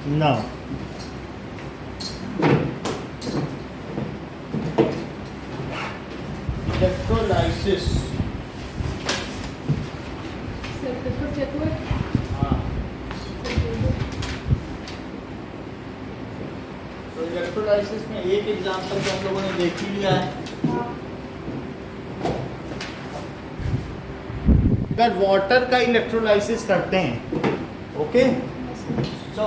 No. Electrolysis. Sir paper check हुआ? हाँ. तो इलेक्ट्रोलाइसिस में एक एग्जांपल तो हम लोगों ने देख ही लिया है. अगर वाटर का इलेक्ट्रोलाइसिस करते हैं, ओके, सो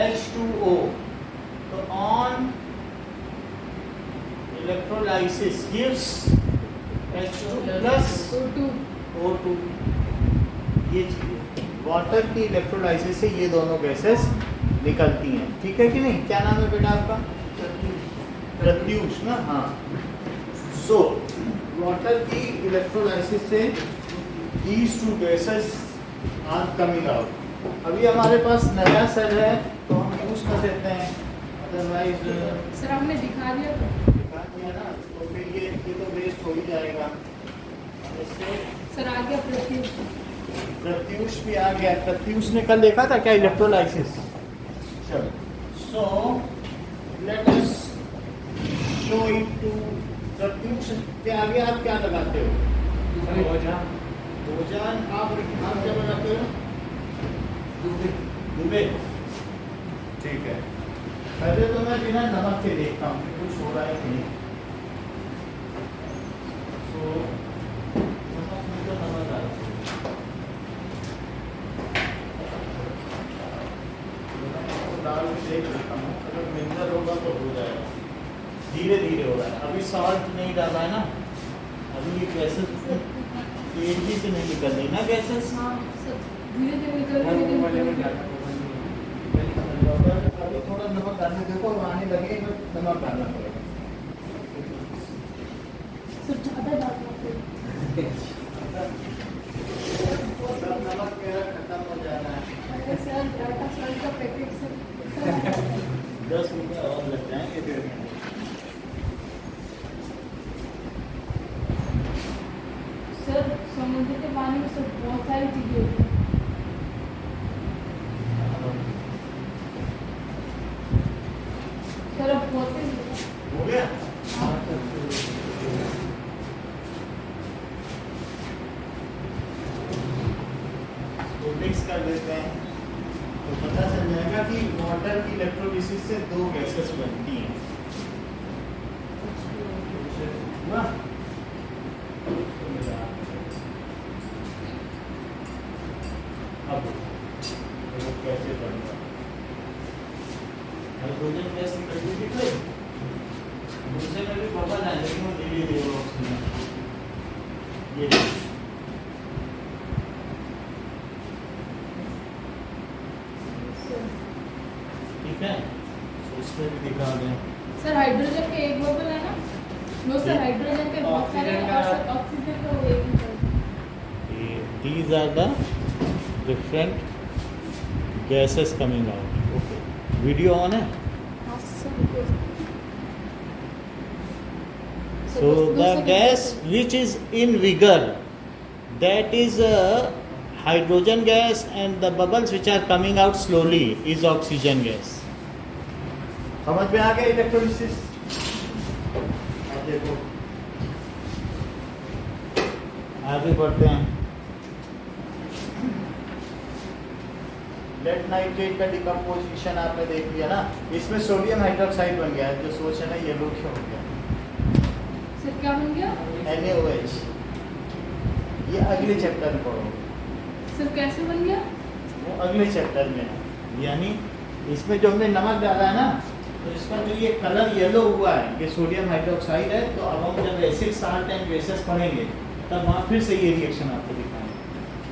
H2O, तो on electrolysis gives H2 plus O2. ये चीज़ वाटर की इलेक्ट्रोलाइसिस से ये दोनों गैसेस निकलती हैं. ठीक है कि नहीं? क्या नाम है बेटा आपका? प्रत्यूष ना. हाँ. सो वाटर की इलेक्ट्रोलाइसिस से these two gases are coming out. अभी हमारे पास नया सेल है तो हम यूज कर देते हैं, अदरवाइज सर हमने दिखा दिया तो दिखा दिया ना, तो फिर ये तो वेस्ट हो ही जाएगा. इससे सर आ गया प्रत्युष. प्रत्यूष भी आ गया. प्रत्यूष ने कल देखा था क्या इलेक्ट्रोलाइसिस? चलो, so let us show it to Pratyush के आगे आप क्या लगाते हो? भोजन. आप क्या लगाते हो? दुबे. ठीक है. पहले तो मैं बिना नमक के देखता हूँ कुछ हो रहा है कि नहीं. तो नमक में तो नमक डाल दाल में देख लेता हूँ. अगर मिनरल होगा तो हो जाएगा. धीरे धीरे हो रहा है. अभी सॉल्ट नहीं डाला है ना. अभी ये गैसेस तेजी से नहीं निकल रही ना गैसेस. हाँ सर धीरे धीरे निकल रही है. अभी थोड़ा नमक डालने देखो, आने लगे तो नमक डालना पड़ेगा. सर ज़्यादा डालना पड़ेगा. सब नमक मेरा खत्म हो जाना है. अरे सर डाटा सॉल्ट का पैकेट सर 10 रुपये और लग जाएंगे फिर. सर समुद्र के पानी में सर बहुत सारी चीज़ें होती हैं. सर अब बहुत हो गया. तो मिक्स कर देते हैं तो पता चल जाएगा कि वाटर की इलेक्ट्रोलिसिस से दो गैसेस बनती हैं. हुआ? अब वो कैसे बनेगा? हाइड्रोजन गैस निकलती दिख रही. दूसरे में भी बबल है लेकिन वो धीरे धीरे ऑक्सीजन. ये ठीक है. तो इसमें भी दिखा दें. सर हाइड्रोजन के एक बबल है ना? नो सर हाइड्रोजन के बहुत सारे हैं और सर ऑक्सीजन का वो एक ही है. These are the different gases coming out. Okay. Video on है. हाँ sir. So the gas which is in vigor, that is hydrogen gas, and the bubbles which are coming out slowly is oxygen gas. समझ में आ गया electrolysis? अब देखो आगे बढ़ते हैं. लेड नाइट्रेट का डिकम्पोजिशन आपने देख लिया ना. इसमें सोडियम हाइड्रोक्साइड बन गया है. जो सोच है ना येलो क्यों हो गया? सर क्या बन गया? NaOH. ये अगले चैप्टर में पढ़ो. सर कैसे बन गया? वो अगले चैप्टर में. यानी इसमें जो हमने नमक डाला है ना, तो इसका जो ये कलर येलो हुआ है ये सोडियम हाइड्रोक्साइड है. तो अब हम जब एसिड साल्ट एंड बेसेस पढ़ेंगे तब वहाँ फिर से ये रिएक्शन आपको दिखाएंगे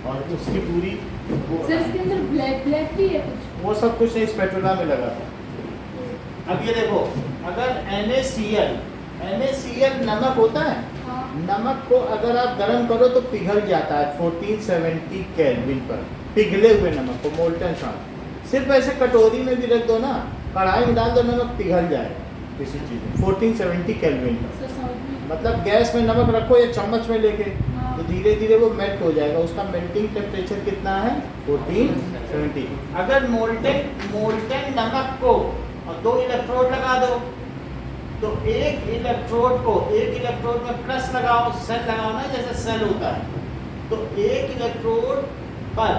और उसकी पूरी सर इसके अंदर ब्लैक ब्लैक भी है कुछ. वो सब कुछ नहीं स्पेटुला में लगा था. अब ये देखो, अगर NaCl नमक होता है. हाँ. नमक को अगर आप गर्म करो तो पिघल जाता है 1470 केल्विन पर. पिघले हुए नमक को मोल्टन सॉल्ट सिर्फ ऐसे कटोरी में भी रख दो ना, कढ़ाई में डाल दो, नमक पिघल जाएगा किसी चीज़ में 1470 केल्विन पर. सर समझ में. मतलब गैस में नमक रखो या चम्मच में लेके हाँ. तो धीरे धीरे वो मेल्ट हो जाएगा. उसका मेल्टिंग टेम्परेचर कितना है? 1470. 70। अगर मोल्टेन नमक को और 2 इलेक्ट्रोड लगा दो, तो एक इलेक्ट्रोड में प्लस लगाओ, सेल लगाओ ना, जैसे सेल होता है, तो एक इलेक्ट्रोड पर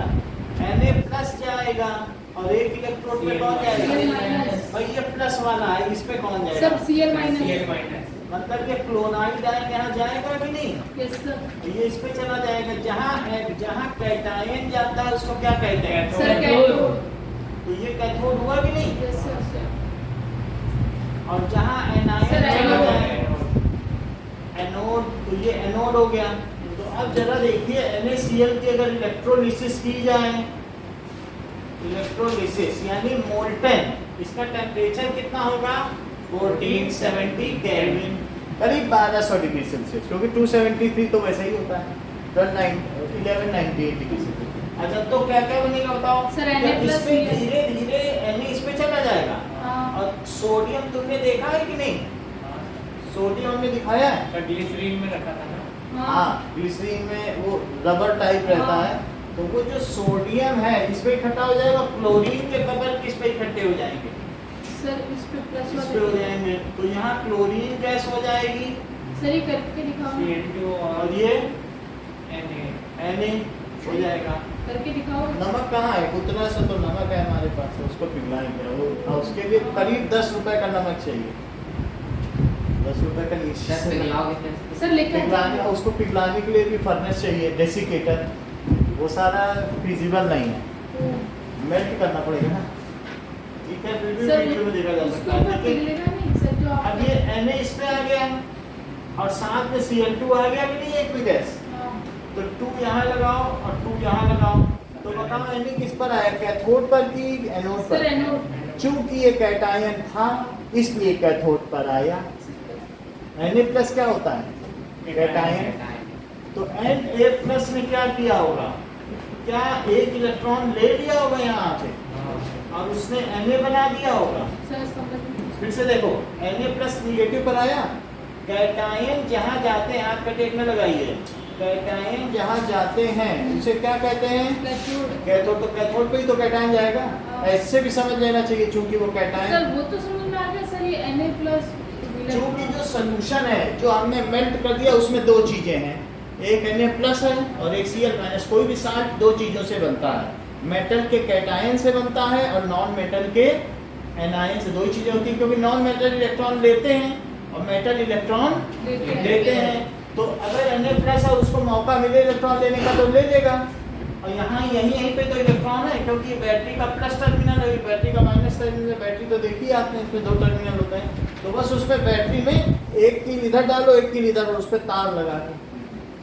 Na प्लस जाएगा और एक इलेक्ट्रोड पे कौन जाएगा? भाई ये प्लस वाला है, इस पे कौन जाएगा? सब Cl माइनस। मतलब ये क्लोराइड आयन यहाँ जाएगा कि नहीं? Yes sir. ये इस पे चला जाएगा। जहाँ कैटायन जाता है उसको क्या कहते हैं? Sir cathode. तो ये कैथोड हुआ कि नहीं? Yes sir. और जहाँ एनायन सर, चला एनोड। जाए एनोड, तो ये एनोड हो गया। तो अब जरा देखिए NaCl की अगर इलेक्ट्रोलिसिस की जाए, इलेक्ट्रोलिसिस यानी मोल्टन, इसका टेम्परेचर कितना होगा? 1470 केल्विन, करीब 1200 डिग्री सेल्सियस, क्योंकि 273 तो वैसे ही होता है, 1198 डिग्री सेल्सियस। अच्छा, तो क्या क्या बनेगा बताओ? सर, क्या Na इस पे Cl। धीरे धीरे Na इस पे चला जाएगा। हाँ। और सोडियम तुमने देखा है कि नहीं? सोडियम हमने दिखाया है, ग्लिसरीन में रखा था ना। हाँ, ग्लिसरीन में वो रबर टाइप रहता है, तो वो जो सोडियम है इस पे इकट्ठा हो जाएगा, क्लोरीन के बबल किस पे इकट्ठे हो जाएंगे? सर इस पे प्लस इस पे हो जाएंगे, तो यहाँ क्लोरीन गैस हो जाएगी। सर ये करके दिखाओ। CO2 और ये Na। Na हो जाएगा। करके दिखाओ। नमक कहाँ है? उतना सा तो नमक है हमारे पास, उसको पिघलाएंगे। वो उसके लिए करीब 10 रुपए का नमक चाहिए, 10 रुपए का नीचे सर लेके पिघलाने, उसको पिघलाने के लिए भी फर्नेस चाहिए, डेसिकेटर, वो सारा फिजिबल नहीं है, मेल्ट करना पड़ेगा ना। ठीक है, फिर भी सर वीडियो में देखा जा उसके सकता है। ऊपर लेकिन पिघलेगा नहीं सर, जो आप अब ये Na इस पे आ गया और साथ में Cl2 आ गया कि नहीं एक भी गैस, तो 2 यहाँ लगाओ और 2 यहाँ लगाओ, तो बताओ Na किस पर आया? कैथोड पर की एनोड सर पर? एनोड। चूंकि ये कैटायन था इसलिए कैथोड पर आया। Na प्लस क्या होता है? कैटायन। तो Na प्लस ने क्या किया होगा? क्या एक इलेक्ट्रॉन ले लिया होगा यहाँ से और उसने Na बना दिया होगा। सर समझ फिर से देखो, Na प्लस निगेटिव पर आया, कैटायन जहाँ जाते हैं, आपका टेक में लगाइए, कैटायन जहाँ जाते हैं उसे क्या कहते हैं? कैथोड। कैथोड। तो कैथोड पे ही तो कैटायन जाएगा, ऐसे भी समझ लेना चाहिए, चूंकि वो कैटायन, सर वो तो समझ में आ गया सर, ये Na प्लस। चूंकि जो सोल्यूशन है जो हमने मेल्ट कर दिया उसमें 2 चीजें हैं, एक Na प्लस है और एक Cl माइनस। कोई भी साल्ट 2 चीजों से बनता है, मेटल के कैटायन से बनता है और नॉन मेटल के एनायन से। 2 ही चीजें होती हैं, क्योंकि नॉन मेटल इलेक्ट्रॉन लेते हैं और मेटल इलेक्ट्रॉन देते हैं। तो अगर Na प्लस है, उसको मौका मिले इलेक्ट्रॉन लेने का तो ले लेगा। और यहाँ यहीं पे तो इलेक्ट्रॉन है, क्योंकि ये बैटरी का प्लस टर्मिनल है, बैटरी का माइनस टर्मिनल है। बैटरी तो देखी आपने, इसमें 2 टर्मिनल होते हैं, तो बस उसमें बैटरी में एक कील इधर डालो, एक कील इधर, उस पर तार लगा दो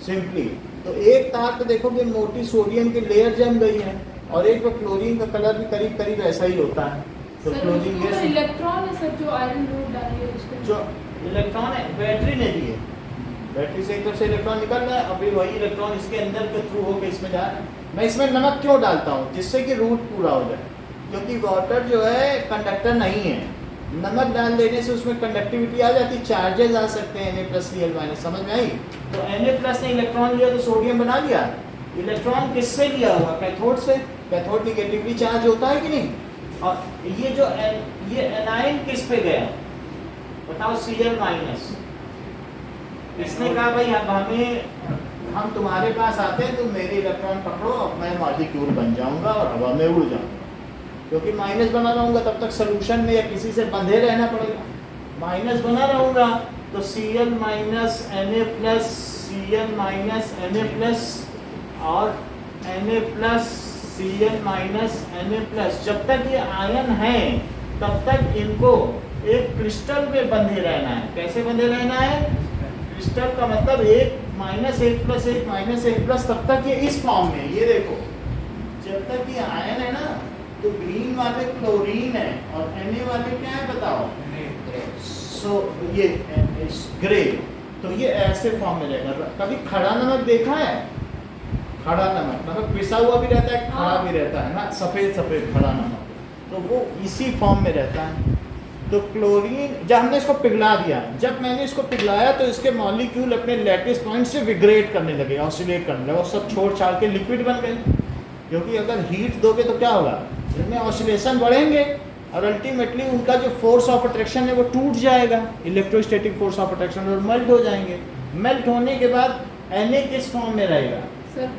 सिंपली। तो एक तार पे देखोगे मोटी सोडियम की लेयर जम गई है और एक पे क्लोरीन का कलर भी करीब करीब ऐसा ही होता है। तो सर क्लोरीन उसके ऊपर गैस इलेक्ट्रॉन है सर, जो आयरन लोड डाली है उसके जो इलेक्ट्रॉन है बैटरी ने दिए, बैटरी से एक तरफ से इलेक्ट्रॉन निकल रहा है और फिर वही इलेक्ट्रॉन इसके अंदर के थ्रू होकर इसमें जा रहा है। मैं इसमें नमक क्यों डालता हूँ? जिससे कि रूट पूरा हो जाए, क्योंकि वाटर जो है कंडक्टर नहीं है। नमक डाल देने से उसमें कंडक्टिविटी आ जाती, चार्जेस आ सकते हैं Na प्लस Cl माइनस। समझ में आई? तो Na प्लस ने इलेक्ट्रॉन लिया तो सोडियम बना लिया। इलेक्ट्रॉन किससे लिया हुआ? कैथोड से। कैथोड निगेटिवली चार्ज होता है कि नहीं? और ये जो ये एनायन किस पे गया बताओ? Cl minus. इसने कहा भाई अब हम तुम्हारे पास आते हैं, तुम मेरे इलेक्ट्रॉन पकड़ो, अब मैं मॉलिक्यूल बन जाऊंगा और हवा में उड़ जाऊंगा, क्योंकि माइनस बना रहूंगा तब तक सोल्यूशन में या किसी से बंधे रहना पड़ेगा। माइनस बना रहूंगा तो Cl minus Na plus, Cl minus Na plus और Na plus Cl minus Na plus. जब तक ये आयन है तब तक इनको एक क्रिस्टल में बंधे रहना है। कैसे बंधे रहना है? क्रिस्टल का मतलब 1 माइनस 1 प्लस 1 माइनस 1 प्लस, तब तक ये इस फॉर्म में। ये देखो, जब तक ये आयन है ना, तो ग्रीन वाले क्लोरीन है और Na वाले क्या है बताओ? ये ग्रे। तो ये ऐसे फॉर्म में रहेगा। कभी खड़ा नमक देखा है? खड़ा नमक पिसा हुआ भी रहता है, खड़ा भी रहता है ना, सफेद सफेद खड़ा नमक, तो वो इसी फॉर्म में रहता है। तो क्लोरीन, जब हमने इसको पिघला दिया, जब मैंने इसको पिघलाया तो इसके मॉलिक्यूल अपने लैटिस पॉइंट से विग्रेट करने लगे, ऑसिलेट करने लगे और सब छोड़ छाड़ के लिक्विड बन गए। क्योंकि अगर हीट दोगे तो क्या होगा, इनमें ऑसिलेशन बढ़ेंगे और अल्टीमेटली उनका जो फोर्स ऑफ अट्रैक्शन है वो टूट जाएगा, इलेक्ट्रोस्टैटिक फोर्स ऑफ अट्रैक्शन, और मेल्ट हो जाएंगे। मेल्ट होने के बाद Na किस फॉर्म में रहेगा, सर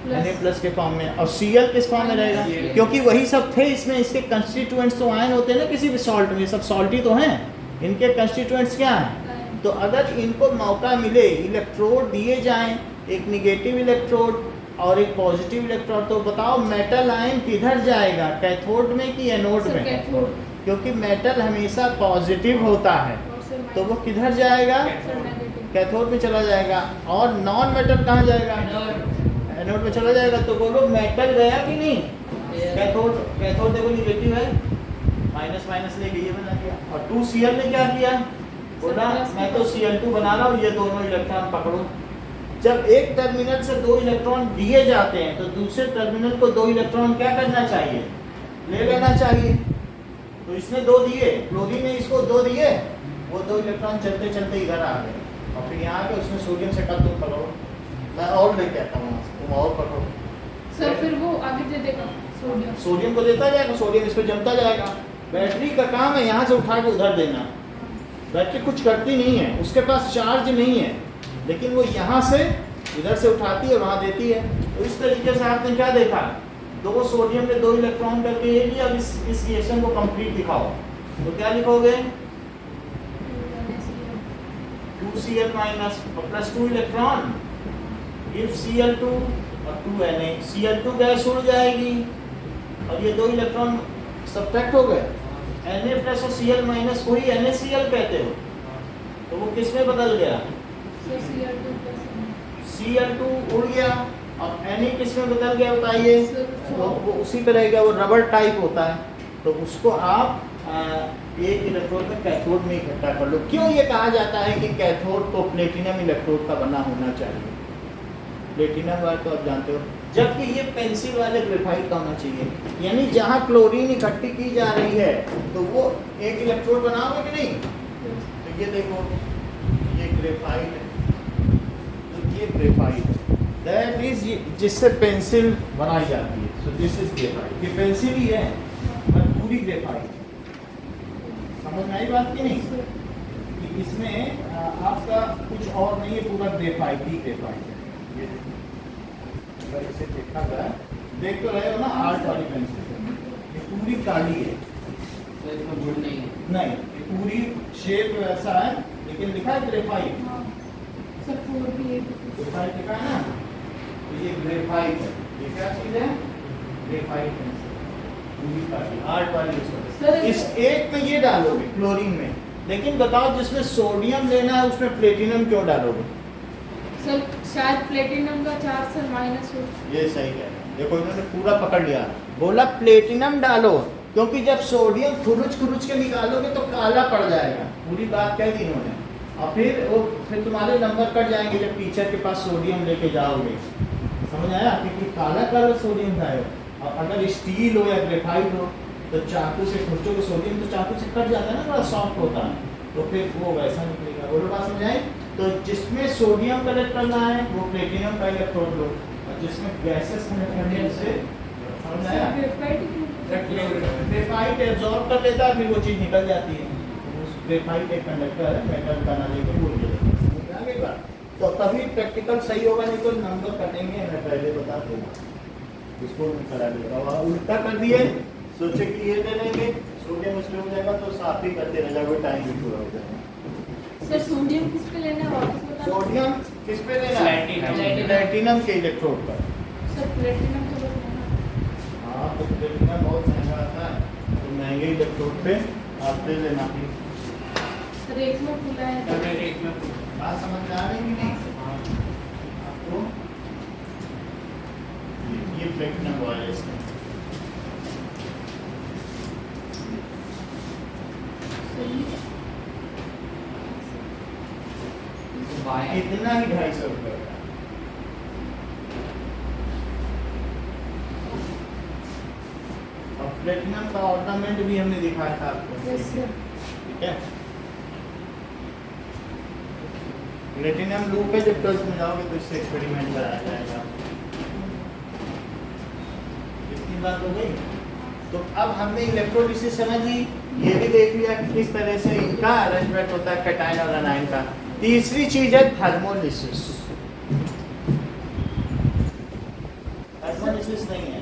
Na प्लस के फॉर्म में, और Cl किस फॉर्म में रहेगा, क्योंकि वही सब थे इसमें। इसके कंस्टिट्यूएंट्स तो आयन होते हैं ना किसी भी सॉल्ट में, सब सॉल्ट ही तो हैं, इनके कंस्टिट्यूएंट्स क्या हैं। तो अगर इनको मौका मिले, इलेक्ट्रोड दिए जाएं, एक निगेटिव इलेक्ट्रोड और एक पॉजिटिव इलेक्ट्रोड, तो बताओ मेटल आयन किधर जाएगा, कैथोड में कि एनोड सर में, कैथोड क्योंकि मेटल हमेशा पॉजिटिव होता है, और सर तो वो किधर जाएगा, सर नेगेटिव कैथोड में चला जाएगा। और नॉन मेटल कहाँ जाएगा, एनोड में चला जाएगा। तो बोलो मेटल गया कि नहीं, कैथोड, कैथोड देखो निगेटिव है, माइनस माइनस ले लिए बना दिया। और 2Cl ने क्या किया, बोला मैं तो Cl2 बना रहा हूँ, ये दोनों इलेक्ट्रॉन पकड़ो। जब एक टर्मिनल से 2 इलेक्ट्रॉन दिए जाते हैं तो दूसरे टर्मिनल को 2 इलेक्ट्रॉन क्या करना चाहिए, ले लेना चाहिए। तो इसने 2 दिए, क्लोरीन ने इसको 2 दिए, वो 2 इलेक्ट्रॉन चलते चलते इधर आ गए, और फिर यहाँ के उसमें सोडियम से कब तुम पकड़ो, मैं और लेके आता हूँ, तुम और पकड़ो। सर फिर वो आगे दे देगा सोडियम, सोडियम को देता जाएगा, सोडियम इस पर जमता जाएगा। बैटरी का काम है यहाँ से उठा के उधर देना। बैटरी कुछ करती नहीं है, उसके पास चार्ज नहीं है, लेकिन वो यहाँ से इधर से उठाती है, वहाँ देती है। तो इस तरीके से आपने क्या देखा, 2 सोडियम में 2 इलेक्ट्रॉन करके ये लिया। अब इस रिएक्शन को कंप्लीट दिखाओ, तो क्या लिखोगे, 2Cl minus plus 2 electron give Cl2 और 2 Na। Cl2 गैस उड़ जाएगी और ये 2 इलेक्ट्रॉन सब्ट्रैक्ट हो गए। Na प्लस और Cl माइनस को ही NaCl कहते हो, तो वो किस में बदल गया, सर Cl2 प्लस Cl2 उड़ गया और Na किस में बदल गया बताइए, तो वो उसी तरह का, वो रबर टाइप होता है। तो उसको आप एक इलेक्ट्रोड में कैथोड में इकट्ठा कर लो। क्यों ये कहा जाता है कि कैथोड को प्लेटिनम इलेक्ट्रोड का बना होना चाहिए, प्लेटिनम वाला तो आप जानते हो, जबकि ये पेंसिल वाले ग्रेफाइट का होना चाहिए। यानी जहाँ क्लोरीन इकट्ठी की जा रही है तो वो एक इलेक्ट्रोड बनाओगे कि नहीं। तो ये देखो, ये ग्रेफाइट है, तो ये ग्रेफाइट है, दैट इज जिससे पेंसिल बनाई जाती है। सो दिस इज ग्रेफाइट, ये पेंसिल ही है पर पूरी ग्रेफाइट। समझ में आई बात की नहीं, कि इसमें आपका कुछ और नहीं है, पूरा ग्रेफाइट ही ग्रेफाइट है। ये अगर इसे देखा जाए, देख तो रहे हो ना, आर्ट वाली पेंसिल, ये पूरी काली है, नहीं ये पूरी शेप वैसा है, लेकिन लिखा है ग्रेफाइट, सर 4B ग्रेफाइट लिखा है ना, तो ये ग्रेफाइट है। ये क्या चीज है, ग्रेफाइट पेंसिल पूरी काली, आर्ट वाली सर, इस एक में ये डालोगे क्लोरीन में, लेकिन बताओ जिसमें सोडियम लेना है उसमें प्लेटिनम क्यों डालोगे। सर शायद प्लेटिनम का चार्ज सर माइनस हो। ये सही कह रहे हैं, देखो इन्होंने पूरा पकड़ लिया, बोला प्लेटिनम डालो, क्योंकि जब सोडियम खुरुच खुरुच के निकालोगे तो काला पड़ जाएगा, पूरी बात कह दी इन्होंने। और फिर तुम्हारे नंबर कट जाएंगे जब टीचर के पास सोडियम लेके जाओगे, समझ आया, क्योंकि काला कलर सोडियम का है। और अगर स्टील हो या ग्रेफाइट हो तो चाकू से खुर्चोगे सोडियम, तो चाकू से कट जाता है ना, थोड़ा सॉफ्ट होता है, तो फिर वो वैसा निकलेगा। बोलो बात समझाए। तो जिसमें सोडियम कलेक्ट करना है वो प्लेटिनम का इलेक्ट्रोड लो, और जिसमें गैसेस कलेक्ट करने हैं उससे, समझ आया, ग्रेफाइट एब्जॉर्ब कर लेता है, फिर वो चीज़ निकल जाती है। ग्रेफाइट एक कंडक्टर है, मेटल का ना लेके भूल गया, आगे बात। तो तभी प्रैक्टिकल सही होगा, नहीं तो नंबर कटेंगे, मैं पहले बता दूंगा, इसको करा देगा। उल्टा कर दिए, सोचे कि ये ले लेंगे, सोडियम उसमें हो जाएगा, तो साथ ही करते रह जाओगे, टाइम भी पूरा हो जाएगा। सर सोडियम किस पे लेना है वापस बता। सोडियम किस पे लेना है, प्लेटिनम के इलेक्ट्रोड पर। सर प्लेटिनम तो बस लेना। हाँ, तो प्लेटिनम बहुत महंगा आता है, तो महंगे इलेक्ट्रोड पे आप ले लेना। सर एक में खुला है, बात समझ में आ रही कि नहीं आपको। ये प्लेटिनम वाला है इसका, इतना ही 250 रुपये का। और प्लेटिनम का ऑर्नामेंट भी हमने दिखाया था आपको, यस सर। ठीक है। प्लेटिनम लूप पे जब 12th में जाओगे तो इससे एक्सपेरिमेंट कराया जाएगा। बात हो गई। तो अब हमने इलेक्ट्रोलिसिस समझ ली, ये भी देख लिया कि किस तरह से इनका अरेंजमेंट होता है कैटायन और एनायन का। तीसरी चीज है थर्मोलिसिस। थर्मोलिसिस नहीं है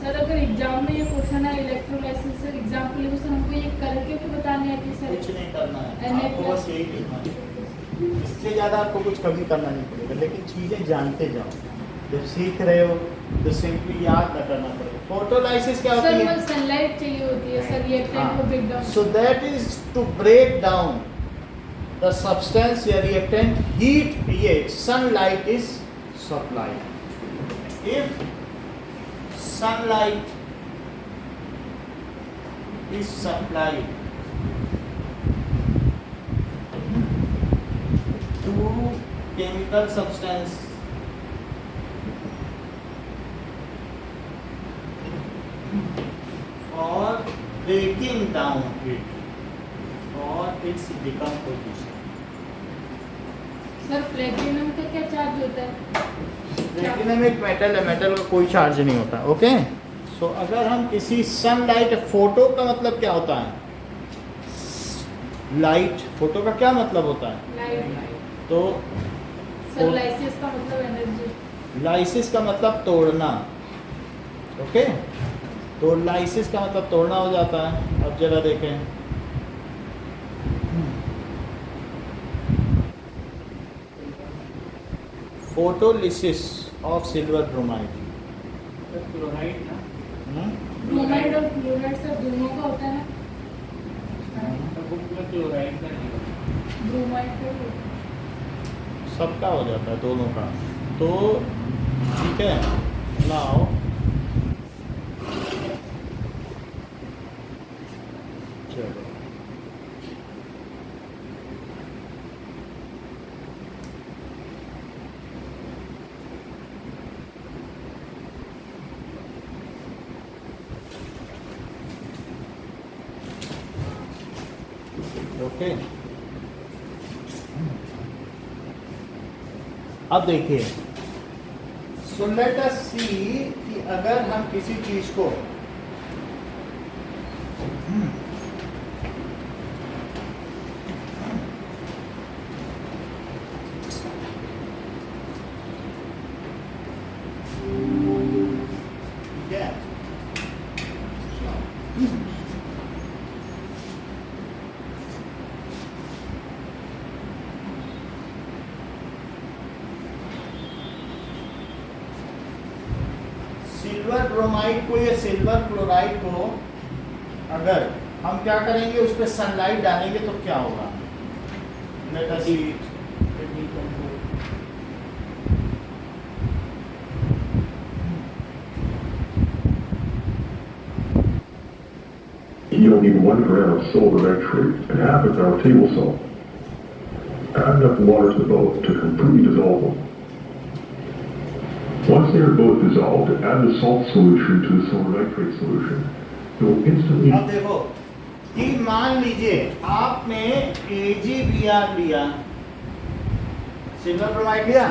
सर, अगर एग्जाम में ये क्वेश्चन है इलेक्ट्रोलाइसिस, सर एग्जाम के लिए तो सर हमको ये करके भी बताने आती है सर। कुछ नहीं करना है Na आपको, बस यही लिखना है। इससे ज़्यादा आपको कुछ कभी करना नहीं पड़ेगा, लेकिन चीज़ें जानते जाओ। जब सीख रहे हो तो सिंपली याद न करना पड़ेगा। फोटोलाइसिस क्या होती है? सर सनलाइट चाहिए होती है सर, रिएक्टेंट को break down. So that is to break down the substance या reactant heat ये sunlight is supplied. If sunlight is supplied to chemical substance for breaking down it for its decomposition. Sir platinum का क्या charge होता है? Platinum एक metal है, metal का कोई चार्ज नहीं होता। ओके, सो अगर हम किसी सनलाइट, फोटो का मतलब क्या होता है? लाइट। फोटो का क्या मतलब होता है? लाइट। तो सर लाइसिस का मतलब एनर्जी। लाइसिस का मतलब तोड़ना। ओके, तो लाइसिस का मतलब तोड़ना हो जाता है। अब जरा देखें, photolysis of silver bromide. Chloride ना, ब्रोमाइड और क्लोराइड सर दोनों का होता है ना? बुक में क्लोराइड का नहीं होता। ब्रोमाइड का होता सबका हो जाता है, दोनों का। तो ठीक है, नाउ चलो ओके। अब देखिए, सो लेट अस सी कि अगर हम किसी चीज को ठीक है, सिल्वर ब्रोमाइड को या सिल्वर क्लोराइड को अगर हम क्या करेंगे, उस पर सनलाइट डालेंगे तो क्या होगा? Let us C. You'll need 1 gram of silver nitrate and half a gram of table salt. Add enough water to both to completely dissolve them. Once they are both dissolved, add the salt solution to the silver nitrate solution. It will instantly... अब देखो कि मान लीजिए आपने AgBr लिया, silver bromide लिया,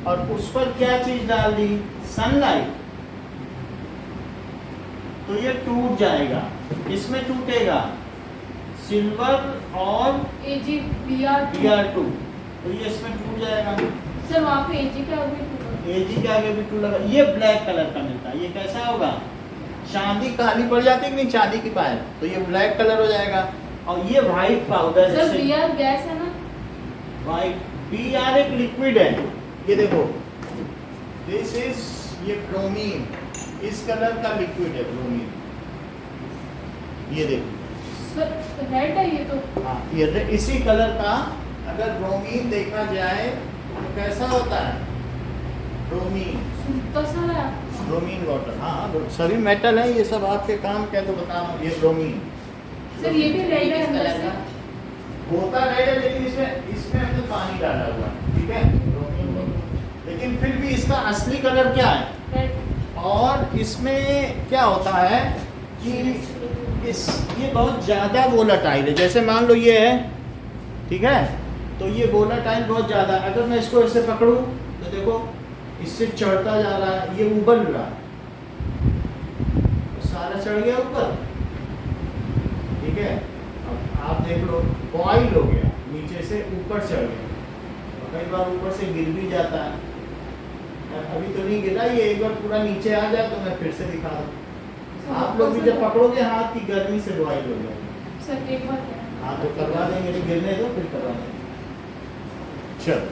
और उस पर क्या चीज डाल दी? सनलाइट। तो ये टूट जाएगा। इसमें टूटेगा सिल्वर और Br2, तो ये इसमें टूट जाएगा। सर वहाँ पे एजी क्या होगी? एजी के आगे भी टू लगा। ये ब्लैक कलर का मिलता है। ये कैसा होगा? चांदी काली पड़ जाती है कि नहीं, चांदी की पायल, तो ये ब्लैक कलर हो जाएगा। और ये white powder sir BR gas है ना? व्हाइट बीआर एक लिक्विड है। ये देखो, दिस इज ये ब्रोमीन, इस कलर का लिक्विड है ब्रोमीन। ये देखो सर रेड है ये तो। हाँ, ये इसी कलर का अगर ब्रोमीन देखा जाए तो कैसा होता है? ब्रोमीन, तो सर ब्रोमीन वाटर। हाँ, सभी मेटल है ये सब, आपके काम क्या तो बता रहा हूँ। ये ब्रोमीन सर ये भी रेड है अंदर से। होता रेड है, लेकिन इसमें हमने पानी डाला हुआ है, ठीक है, ब्रोमीन वाटर। लेकिन फिर भी इसका असली कलर क्या है? रेड। और इसमें क्या होता है कि ये बहुत ज़्यादा वोलाटाइल है। जैसे मान लो ये है, ठीक है, तो ये वोलाटाइल बहुत ज़्यादा। अगर मैं इसको ऐसे पकड़ूँ तो देखो इससे चढ़ता जा रहा है, ये उबल रहा है। सारा चढ़ गया ऊपर, ठीक है। अब आप देख लो बॉइल हो गया, नीचे से ऊपर चढ़ गया, कई बार ऊपर से गिर भी जाता है। अभी तो नहीं गिरा, ये एक बार पूरा नीचे आ जाए तो मैं फिर से दिखा दूँ। आप लोग भी जब पकड़ोगे हाथ की गर्मी से बॉइल हो जाएगा। सर एक बार हाँ तो करवा देंगे, नहीं गिरने दो फिर करवा देंगे। चलो,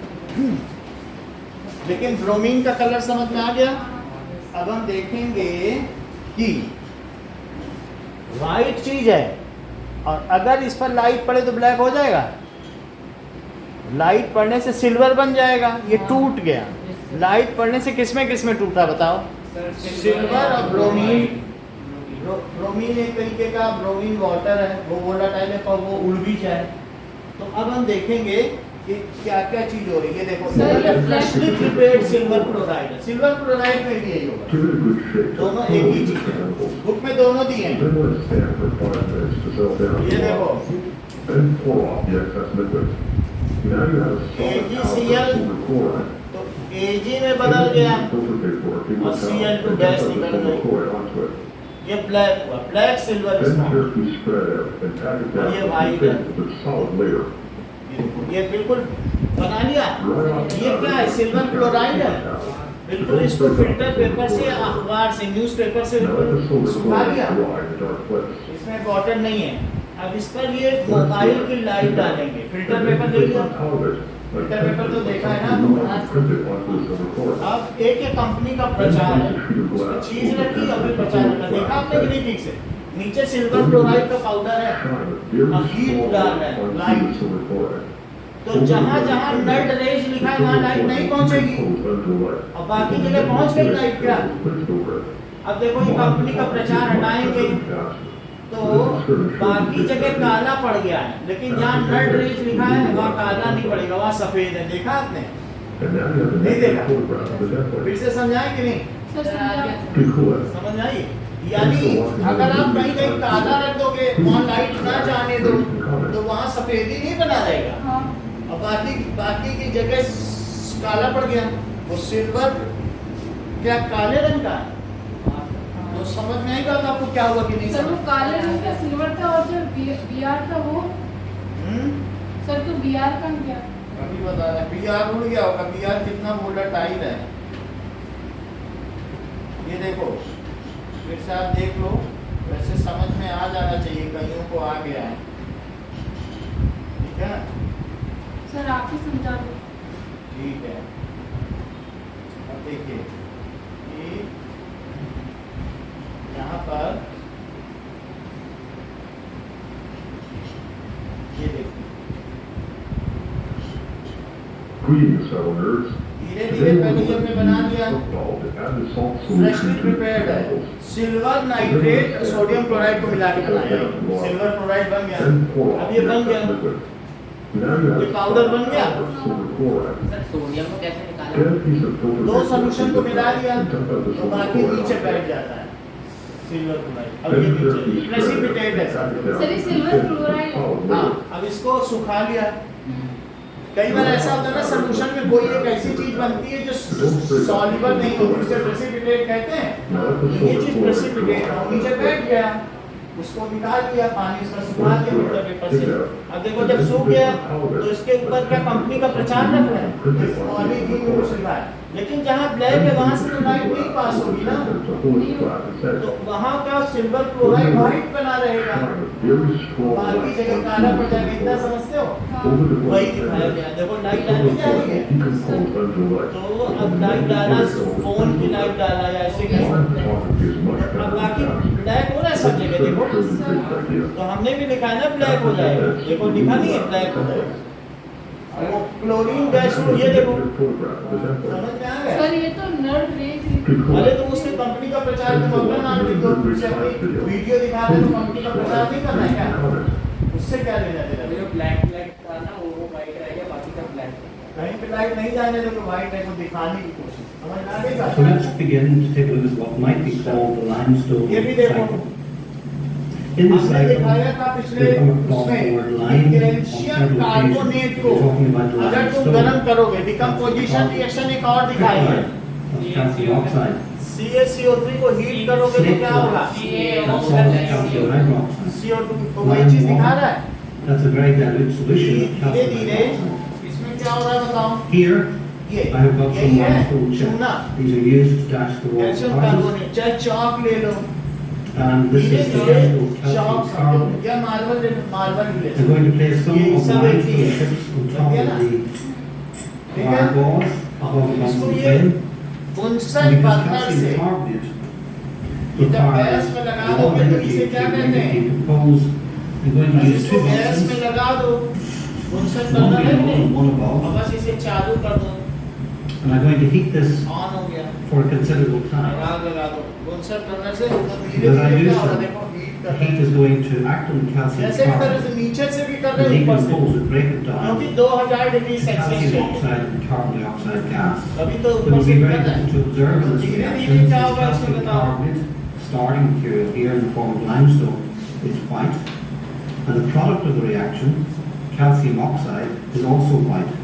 लेकिन ब्रोमीन का कलर समझ में आ गया। अब हम देखेंगे कि व्हाइट चीज है और अगर इस पर लाइट पड़े तो ब्लैक हो जाएगा, लाइट पड़ने से सिल्वर बन जाएगा। ये टूट गया, लाइट पड़ने से किसमें टूटा बताओ? सिल्वर और ब्रोमीन। ब्रोमीन एक तरीके का ब्रोमीन वाटर है, वो वोलेटाइल है पर वो उड़ भी जाए। तो अब हम देखेंगे कि क्या क्या चीज हो रही है। देखो फ्रेशली प्रिपेयर्ड सिल्वर क्लोराइड है, सिल्वर क्लोराइड में भी यही होगा, Give it a good shake. दोनों एक ही चीज है, बुक में दोनों दिए हैं। Then let it stand for 5 minutes to settle down. ये देखो Then pour off the excess liquid. Now you have a solid AgCl silver chloride. तो Ag में बदल गया, Filter paper, people और towel, Cl2 and gas dump the निकल silver गई। chloride onto it. ये ब्लैक हुआ, black silver Then spot. carefully spread out and pack it down ये into white a है। thin but solid layer. ये बिल्कुल बना लिया। Dry off ये क्या है? सिल्वर क्लोराइड है। बिल्कुल इसको फिल्टर पेपर से, अखबार से, न्यूज़पेपर से Now let the silver सुखा chloride लिया। dry in a dark place. इसमें वाटर नहीं है। अब इस पर ये मोबाइल की लाइट डालेंगे, फिल्टर पेपर ले लिया। फिल्टर पेपर तो देखा है ना। अब एक कंपनी का प्रचार है, उसमें चीज रखी अभी प्रचार रखा, देखा आपने कि नहीं ठीक से? नीचे सिल्वर क्लोराइड का पाउडर है, हीट डाल रहा है, लाइट। तो जहाँ जहाँ नट रेज लिखा है वहाँ लाइट नहीं पहुँचेगी, और बाकी जगह पहुँच गई लाइट। क्या अब देखो ये कंपनी का प्रचार हटाएंगे तो बाकी जगह काला पड़ गया है, लेकिन जहाँ नट रेज लिखा है वहाँ काला नहीं पड़ेगा, वहाँ सफेद है। देखा आपने? नहीं देखा? फिर से समझाएं कि नहीं? सर समझा। समझ आई? यानी अगर आप कहीं कहीं काला रख दोगे, वहाँ लाइट ना जाने दो, तो वहाँ सफेदी नहीं बना रहेगा, हाँ और बाकी की जगह काला पड़ गया। वो सिल्वर क्या काले रंग का है? तो समझ में आएगा कि आपको क्या हुआ कि नहीं सर, वो समझ? काले रंग का सिल्वर था, और जो बीआर था वो सर, तो बीआर का क्या? अभी बता रहा है, बीआर उड़ गया होगा। बीआर कितना वोलेटाइल है, ये देखो फिर से आप देख लो। वैसे समझ में आ जाना चाहिए, कईयों को आ गया है, ठीक है ना? सर आप ही समझा दो। ठीक है, अब देखिए कि यहाँ पर ये देखिए, Greetings, fellow nerds. धीरे धीरे पहले ही हमने बना लिया। फ्रेशली Freshly प्रिपेयर्ड है, सिल्वर नाइट्रेट सोडियम क्लोराइड को मिला के बनाया है। सिल्वर क्लोराइड बन गया, अब ये बन गया, ये पाउडर बन गया। सर सोडियम को कैसे निकालें? दो सॉल्यूशन को मिला दिया तो बाकी नीचे बैठ जाता है सिल्वर क्लोराइड। अब ये नीचे प्रेसिपिटेट है सर, ये सिल्वर क्लोराइड है। हाँ, अब इसको सुखा लिया। कई बार ऐसा होता है ना, सॉल्यूशन में कोई एक ऐसी चीज बनती है जो सॉल्युबल नहीं होती, उसे प्रेसिपिटेट कहते हैं। तो ये चीज प्रेसिपिटेट है, नीचे बैठ गया, उसको निकाल लिया, पानी उसका सुखा दिया फिल्टर पेपर से। अब देखो जब सूख गया तो इसके ऊपर क्या कंपनी का प्रचार रख रहे हैं, पॉलीथीन यूज लिखा है, लेकिन जहाँ ब्लैक है वहाँ से तो लाइट नहीं पास होगी ना, तो वहाँ का सिल्वर क्लोराइड व्हाइट बना रहेगा, बाकी जगह काला पड़ जाएगा। इतना समझते हो? वही दिखाया गया। देखो लाइट डाली जा रही है, तो अब लाइट डाला, फोन की लाइट डाला या ऐसे कर सकते हैं। अब बाकी ब्लैक हो रहा है सब जगह, देखो तो हमने भी लिखा है ना ब्लैक हो जाएगा, देखो लिखा नहीं है ब्लैक हो जाएगा। वो क्लोरीन गैस को ये देखो, समझ में आ गया? सर ये तो नट रेज। अरे तुम उसके कंपनी का प्रचार तुम अपना नाम लिख दो, फिर से अपनी वीडियो दिखा दे, तो कंपनी का प्रचार नहीं करना है क्या? उससे क्या लेना देना? जो ब्लैक ब्लैक था ना वो वाइट रह गया, बाकी सब ब्लैक। कहीं पे लाइट नहीं जाने दो तो व्हाइट है को दिखाने की कोशिश, समझ में आ गई So बात? let's begin to take a look at what might be called the limestone ये भी देखो, cycle. In this हमने cycle, दिखाया था पिछले we come across the उसमें word lime on calcium several carbonate occasions. को We're talking about the अगर तुम limestone, गर्म करोगे, डिकम्पोजिशन रिएक्शन एक और दिखाई है, of calcium oxide. CaCO3 को हीट करोगे तो Snake क्या होगा? that's all calcium hydroxide. CO2 तो वही चीज दिखा रहा है। That's a very dilute solution of धीरे calcium धीरे hydroxide. इसमें क्या हो रहा है बताओ? Here, ये I have got some यही है limestone चूना, chips. These are used to dash the walls calcium of houses. Carbonate, चाहे चॉक ले लो, And this धीरे is the धीरे limestone calcium चॉक carbonate. या मार्बल ले लो, मार्बल भी ले I'm low. going to place some ये of the सब एक ही limestone है। chips on top लग गया of ना? the ठीक है? wire balls above the इसको Bunsen ये flame. बुनसन And because बर्नर से calcium carbonate ये जब requires गैस में लगा a lot दोगे of तो energy इसे to क्या कहते हैं? decompose. I'm going to बस use इसको two गैस में Bunsens, लगा दो, बुनसन one बर्नर है below नहीं, and one और above. बस इसे चालू कर दो, And I'm going to heat this on हो गया, for a considerable time. आग लगा दो, बुनसन बर्नर से तो धीरे Because I धीरे use क्या हो रहा है? them. देखो हीट The कर heat रहा is going to act on the है, calcium जैसे इस तरह से carbonate नीचे से भी कर and रहे हैं ऊपर से, decompose it, break it क्योंकि down 2000 degree to Celsius calcium चाहिए, oxide and carbon dioxide gas. अभी तो It ऊपर will से be कर very रहा है, difficult to observe in this धीरे reaction. धीरे This क्या is होगा इसमें calcium बताओ? carbonate, starting material here in the form of limestone, is white. And the product of the reaction, calcium oxide, is also white.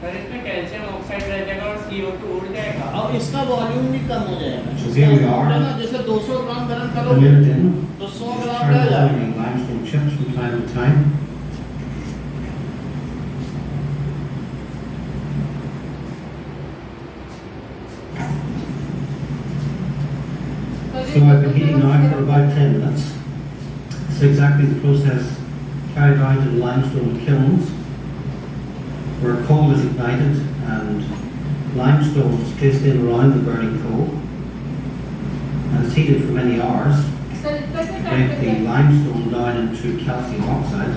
Sir इसमें calcium oxide रह जाएगा और CO2 उड़ जाएगा। अब इसका वॉल्यूम भी कम हो जाएगा, So here we are. ना जैसे 200 ग्राम गर्म A करोगे minute in, तो 100 just ग्राम रह जाएगा, turning limestone chips from time to time. So I've been heating now for about 10 minutes. This is exactly the process carried out in limestone kilns, where coal is ignited and limestone is placed in around the burning coal, and it's heated for many hours sir इतना से to time break the limestone down into calcium oxide.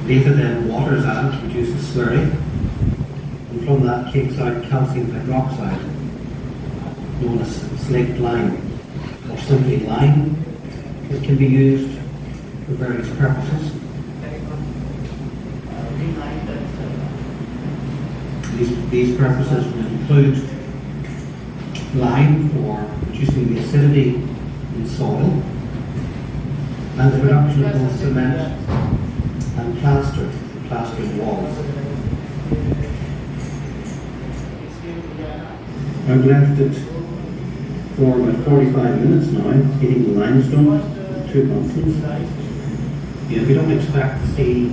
Later then water is added to produce a slurry, and from that cakes out calcium hydroxide, known as slaked lime, or simply lime. It can be used for various purposes. These purposes would include lime for reducing the acidity in soil, and the production of both cement and plaster for plastering walls. I've left it for about 45 minutes now, heating the limestone, 2 Bunsens. Yeah, we don't expect to see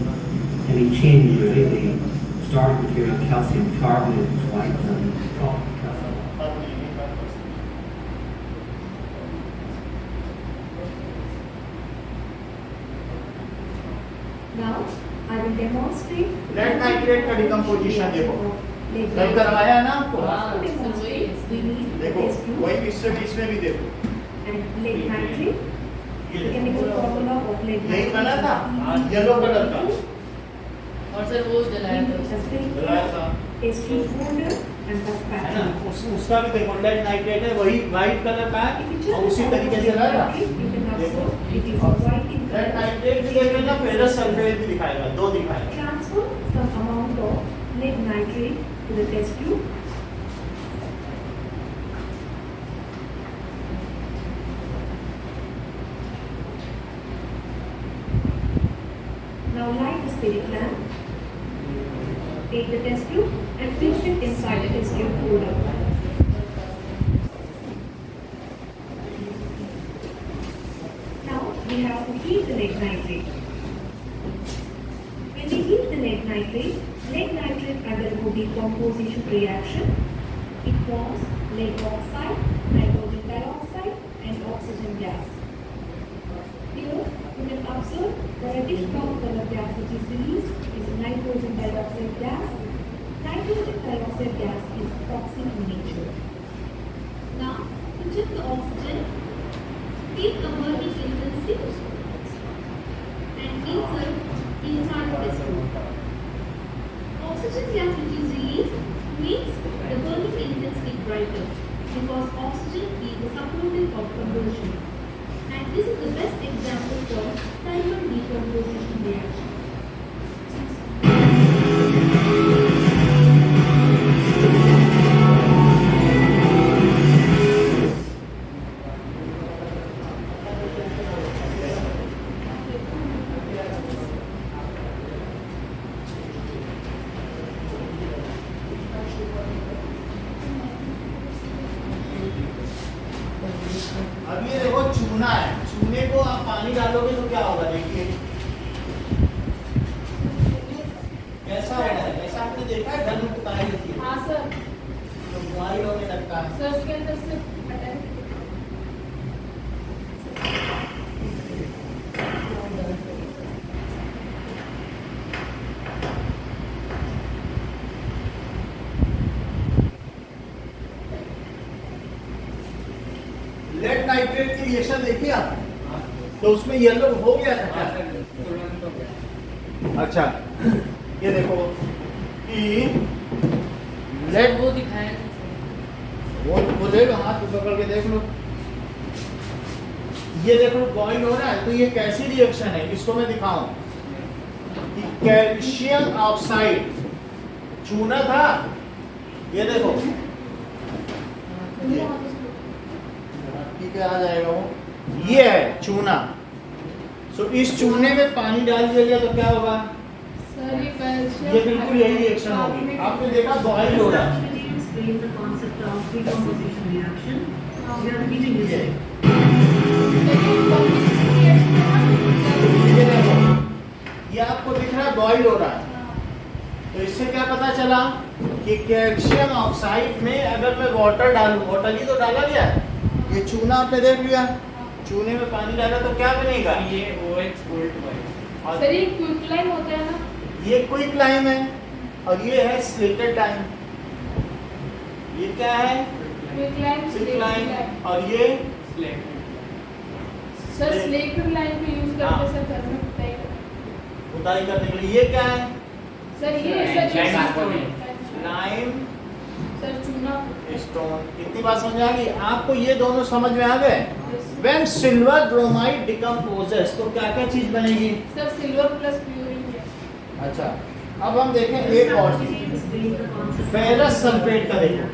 any change really. The starting material, calcium carbonate, is white and Now, I will demonstrate. Lead nitrate का decomposition देखो, Lead कल करवाया है ना आपको, हाँ। To demonstrate, we need देखो test tube वही इसमें भी देखो, and lead nitrate. ये The देखो, chemical formula of lead यही nitrate. बना था येलो कलर का, और सर वो जलाया था जलाया था, Test tube holder and the है ना, spatula. उसका भी देखो लेड नाइट्रेट है, वही व्हाइट कलर का If you है check और उसी the तरीके से formula, रहा, you can observe it is white in lead color. Nitrate भी देखेगा, फेरस सल्फेट भी दिखाएगा, दो दिखाएगा, Transfer some amount of lead nitrate to the test tube. Now light the spirit lamp. Take the test tube and place it inside the test tube holder. Now we have to heat the lead nitrate. When we heat the lead nitrate undergo decomposition reaction. It forms lead oxide, nitrogen dioxide and oxygen gas. Here you can observe the reddish brown color gas which is released is nitrogen dioxide gas. Nitrogen dioxide gas is toxic in nature. Now to check the oxygen, take a burning intensity and insert inside the test tube. Oxygen gas which is released makes the burning intensity brighter because oxygen is the subproduct of conversion. And this is the best example for thermal decomposition reaction. अब ये देखो चूना है, चूने को आप पानी डालोगे तो क्या होगा, देखिए कैसा होगा, ऐसा आपने देखा है घर में कुताई होती है हाँ सर, तो बुआई होने लगता है। सर उसके अंदर से हटाए। लेड नाइट्रेट की रिएक्शन देखी आप, तो उसमें येलो हो गया था क्या? अच्छा ये देखो कि लेड वो दिखाया वो ले लो, हाथ पकड़ के देख लो, ये देखो बॉइल हो रहा है, तो ये कैसी रिएक्शन है, इसको मैं दिखाऊं कि कैल्शियम ऑक्साइड चूना था, ये देखो ठीक है आ जाएगा वो, ये है चूना। सो इस चूने में पानी डाल दिया गया तो क्या होगा, सर ये कैल्शियम, ये बिल्कुल यही रिएक्शन होगी। आपने देखा बॉइल हो रहा है, Explain the concept of decomposition reaction. We are repeating ये this. ये देखो, ये आपको दिख रहा है बॉइल हो रहा है, तो इससे क्या पता चला कि कैल्शियम ऑक्साइड में अगर मैं वाटर डालूं, वाटर ही तो डाला गया है, ये चूना आपने देख लिया, चूने में पानी डाला तो क्या बनेगा, ये OH गोल्ड वाइट। और सर ये क्विकलाइन होता है ना, ये क्विक लाइम है और ये है स्लेटेड लाइम, ये क्या है क्विकलाइन, क्विक लाइम, और ये सर स्लेटर लाइन को यूज हाँ। करते सर घर में होता है। खुदाई करने के लिए, ये क्या है सर ये lime sir carbonate. Lime sir चूना स्टोन। कितनी बात समझ आ गई आपको, ये दोनों समझ में आ गए। When silver bromide decomposes तो क्या क्या चीज बनेगी, सर सिल्वर प्लस प्यूरिन है। अच्छा अब हम देखें एक और चीज, Explain the concept of ferrous sulphate का देखो,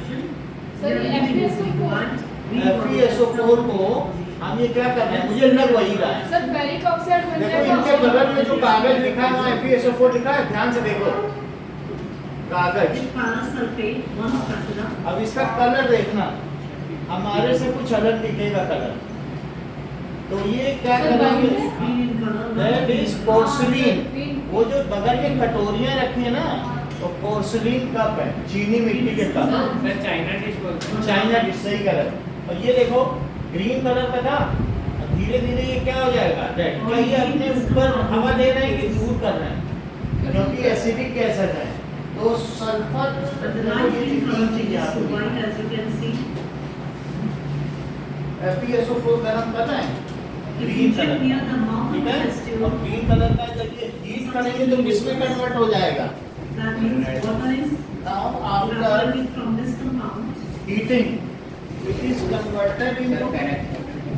सर ये FeSO4 को हम ये क्या कर रहे हैं, मुझे लग वही रहा है, सर फेरिक ऑक्साइड बन देखो जाएगा। इनके बगल में जो कागज लिखा है वहाँ FeSO4 लिखा है, ध्यान से देखो कागज। ferrous sulfate, one structure. अब इसका कलर देखना, हमारे से कुछ अलग दिखेगा कलर, तो ये क्या सर, करेंगे, Green in color. That is porcelain. वो जो बगल में कटोरियां रखी है ना, वो पोर्सिलीन कप है, चीनी मिट्टी के कप, सर चाइना डिश बोलते हैं। चाइना डिश, सही कलर। और ये देखो ग्रीन कलर का था, धीरे धीरे ये क्या हो जाएगा रेड, क्या ये अपने ऊपर हवा दे रहे हैं कि दूर कर रहे हैं, क्योंकि एसिडिक गैसेस है, तो सल्फर But the ये light green तीन color चीजें is आपको so white as you can see. FeSO4 गरम करना है If you green check colour, near the mouth ठीक of the है, test tube, और ग्रीन कलर का जब ये हीट करेंगे तो किसमें कन्वर्ट हो जाएगा, that means water is now after evaporated from this compound. Heating it is converted into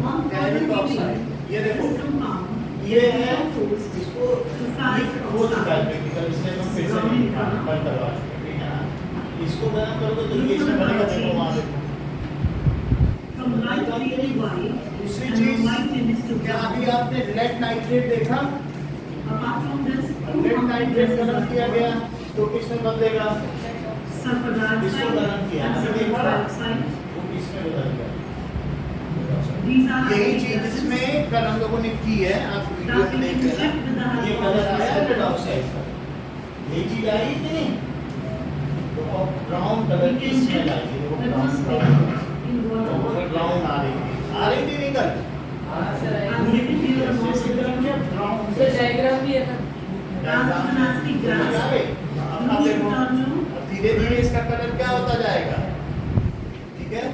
One further ferric heating, oxide. ये देखो this compound ये है goes इसको ये हो चुका है प्रैक्टिकल, इसलिए हम फिर से नहीं बंद करवा चुके हैं, इसको गरम करोगे तो ये इसमें बनेगा, देखो वहाँ पे। from light green to white, दूसरी and from चीज, white tinges to क्या brown. अभी आपने लेड नाइट्रेट देखा, Apart from this, lead nitrate गरम किया गया तो किसमें बदलेगा, sulfur इसको dioxide गरम किया, and अभी sulfur देखा ना? dioxide. वो किसमें बदल गया, These are यही acetic चीज gases इसमें कल हम लोगों ने की है, आप वीडियो that में we देख inject with the लेना, ये help कलर of आया sulfur रेड ऑक्साइड का, ये चीज आई कि नहीं, तो ब्राउन कलर की स्मेल आई थी, देखो that brown was brown in water. Brown आ रही थी नहीं कल, And getting near the mouth of the tube, brown sir diagram भी है ना, as an acetic gas, अब you देखो turn to अब धीरे धीरे इसका कलर क्या होता जाएगा, ठीक है,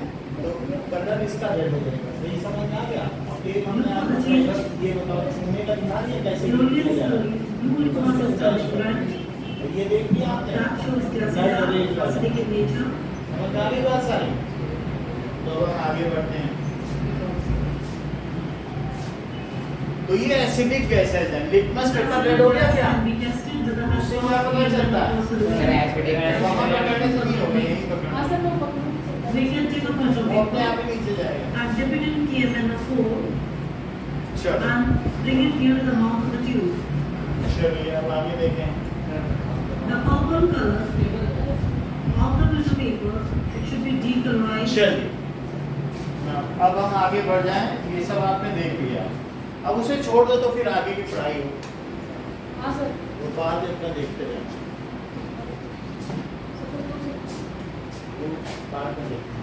तो कलर इसका रेड हो जाएगा, सही समझ में आ गया। अब एक हमने आपको कलर ये बताओ छूने का ध्यान, ये कैसे slowly किया and जाएगा, slowly, you will process the red. ये देख लिया आपने, That shows gases Red are orange वाला। acidic in nature. समझ में आ गई बात सारी, तो अब हम आगे बढ़ते हैं। तो ये एसिडिक गैसेज है, लिटमस पेपर रेड हो गया क्या, Can be tested with the help उससे of क्या पता चलता है? Sir solution. एसिडिक वहाँ पकड़ने से नहीं होगा, यहीं पकड़ना, हाँ सर मैं पकड़ूँ। We can take a bunch of वो अपने paper आप ही नीचे जाएगा। and dip it in KMnO4 चलो and bring it near the mouth of the tube. चलिए अब आगे देखें। The purple color of the filter paper, it should be decolorized. चलिए मैं अब हम आगे बढ़ जाएं, ये सब आपने देख लिया, अब उसे छोड़ दो तो फिर आगे की पढ़ाई हो, हाँ सर। वो बाद में अपना देखते रहना, वो बाद में देखते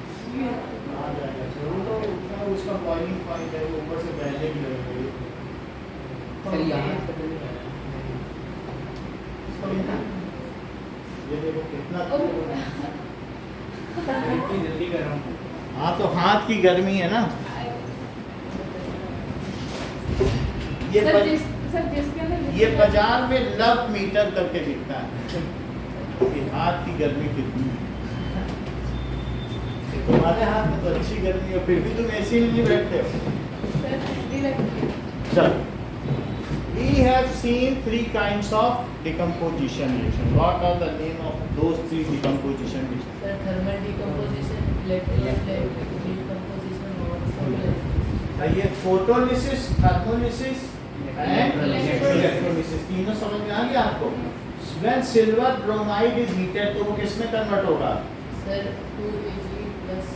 आ जाएगा जरूर, तो उसका उसका बॉइलिंग पॉइंट है, वो ऊपर से बहने भी लगेगी। सर यहाँ पे तो नहीं है। ये देखो कितना इतनी जल्दी कर रहा हूँ। हाँ तो हाथ की गर्मी है ना ये सर प- जिसके अंदर ये बाजार में लव मीटर करके बिकता है कि हाथ की गर्मी कितनी है। तुम्हारे हाथ में तो अच्छी गर्मी है, फिर भी तुम एसी में नहीं बैठते हो। सर ठंडी लगती है। चल, we have seen three kinds of decomposition reaction. What are the name of those three decomposition reactions? Sir thermal decomposition, electrolyte decomposition और फोटोलाइसिस। ये फोटोलिसिस, थर्मोलिसिस एंड इलेक्ट्रोलिसिस, तीनों समझ में आ गया आपको? When silver bromide is heated तो वो किसमें कन्वर्ट होगा? सर 2Ag प्लस